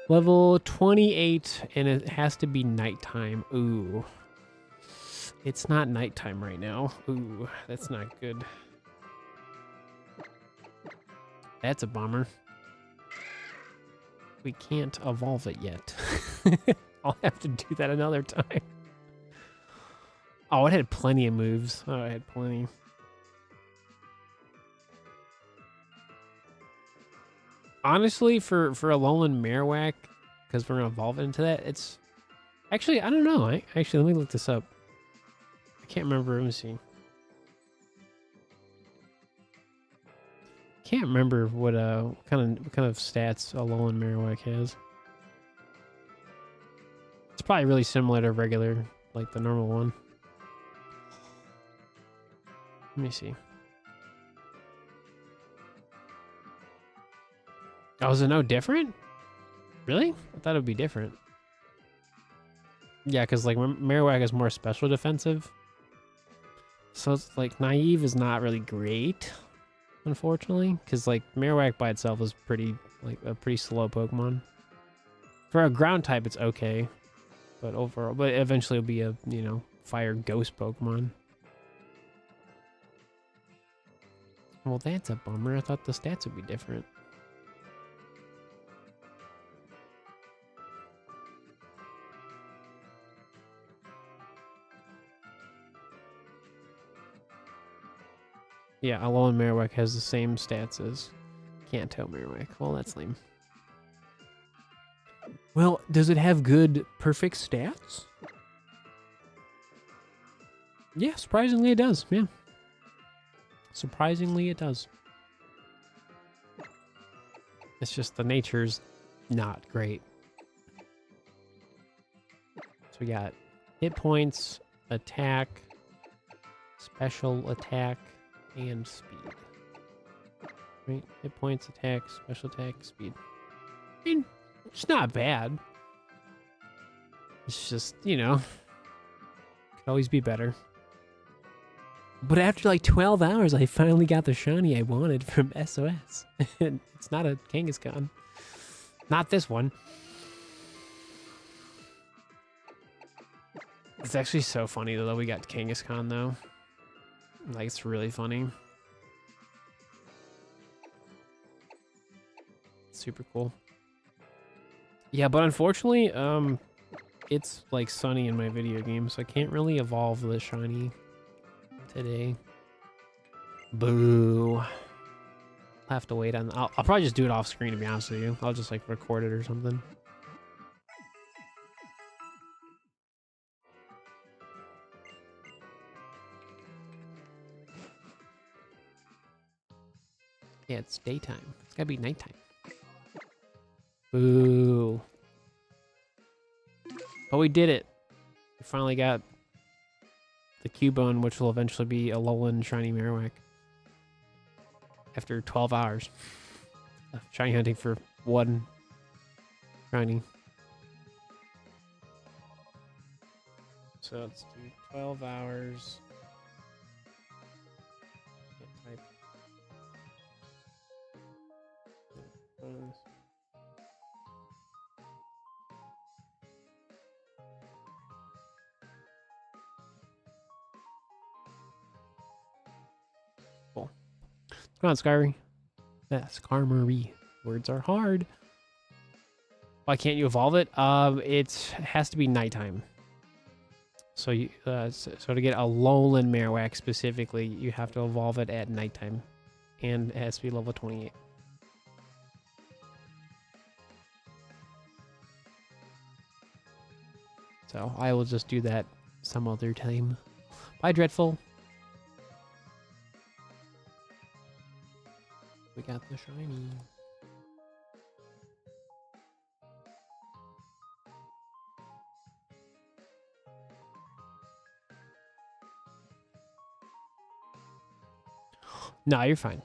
Level 28, and it has to be nighttime. Ooh. It's not nighttime right now. Ooh, that's not good. That's a bummer. We can't evolve it yet. I'll have to do that another time. Oh, it had plenty of moves. Oh, it had plenty. Honestly, for a Alolan Marowak, because we're going to evolve it into that, it's... Actually, I don't know. Actually, let me look this up. I can't remember. Let me see. Can't remember what kind of stats Alolan Marowak has. It's probably really similar to regular, like the normal one. Let me see. Oh, is it no different? Really? I thought it would be different. Yeah, because like Marowak is more special defensive. So it's like Naive is not really great, unfortunately, because like Marowak by itself is pretty like a pretty slow Pokemon. For a ground type, it's okay, but overall, but eventually it'll be a fire ghost Pokemon. Well, that's a bummer. I thought the stats would be different. Yeah, Alolan Marowak has the same stats as Kanto Marowak. Well, that's lame. Well, does it have good perfect stats? Yeah, surprisingly it does. Yeah. Surprisingly it does. It's just the nature's not great. So we got hit points, attack, special attack, and speed. Right? Hit points, attack, special attack, speed. I mean, it's not bad. It's just, could always be better. But after like 12 hours, I finally got the shiny I wanted from SOS. It's not a Kangaskhan. Not this one. It's actually so funny though that we got Kangaskhan though. Like, it's really funny. It's super cool. Yeah, but unfortunately, it's like sunny in my video game, so I can't really evolve the shiny today. Boo. I'll have to wait on. I'll probably just do it off screen, to be honest with you. I'll just like record it or something. Yeah, it's daytime. It's gotta be nighttime. Boo. But we did it. We finally got the Cubone, which will eventually be a Alolan Shiny Marowak. After 12 hours. Shiny hunting for one shiny. So let's do 12 hours. Can't type. Cool. Come on, Skyry. Yes, Skarmory. Words are hard. Why can't you evolve it? It has to be nighttime. So you, so to get a Alolan Marowak specifically, you have to evolve it at nighttime, and it has to be level 28. So I will just do that some other time. Bye, Dreadful. We got the shiny. No, you're fine.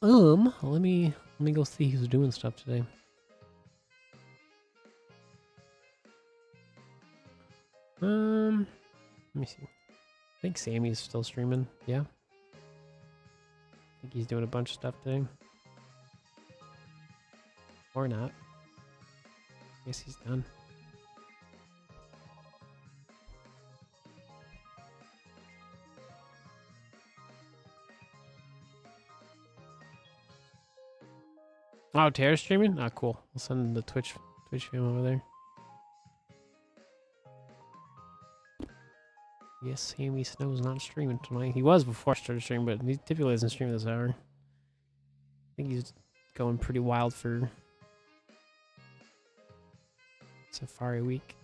Let me go see who's doing stuff today. Let me see. I think Sammy's still streaming. Yeah. I think he's doing a bunch of stuff today. Or not. Guess he's done. Oh, Tara's streaming? Ah, cool. I'll send the Twitch fam over there. Yes, Sammy Snow's not streaming tonight. He was before I started streaming, but he typically doesn't stream this hour. I think he's going pretty wild for Safari Week.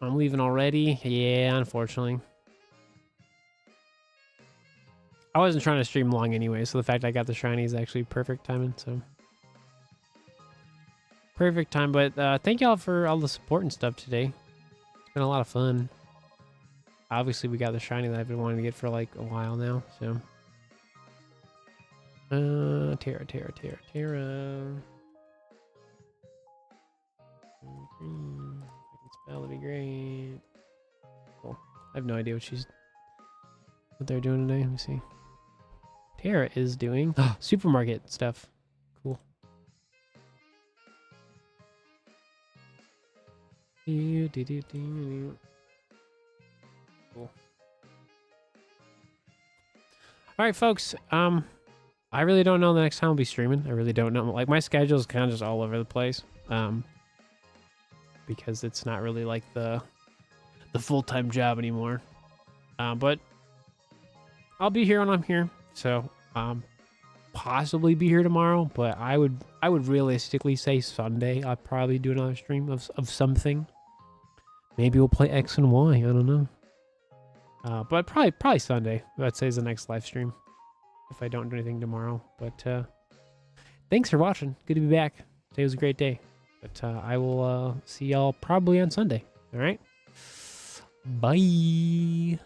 I'm leaving already? Yeah, unfortunately. I wasn't trying to stream long anyway, so the fact I got the shiny is actually perfect timing, so. Perfect time, but thank y'all for all the support and stuff today. It's been a lot of fun. Obviously, we got the shiny that I've been wanting to get for like a while now, so. Tara. If I can spell, that'd be great. Cool. I have no idea what they're doing today. Let me see. Tara is doing supermarket stuff. Cool. Cool. All right, folks. I really don't know the next time I'll be streaming. I really don't know. Like, my schedule is kind of just all over the place. Because it's not really like the full-time job anymore. But I'll be here when I'm here. So, possibly be here tomorrow. But I would realistically say Sunday. I'll probably do another stream of something. Maybe we'll play X and Y. I don't know. But probably Sunday. I'd say is the next live stream. If I don't do anything tomorrow. But thanks for watching. Good to be back. Today was a great day. But I will see y'all probably on Sunday. All right? Bye.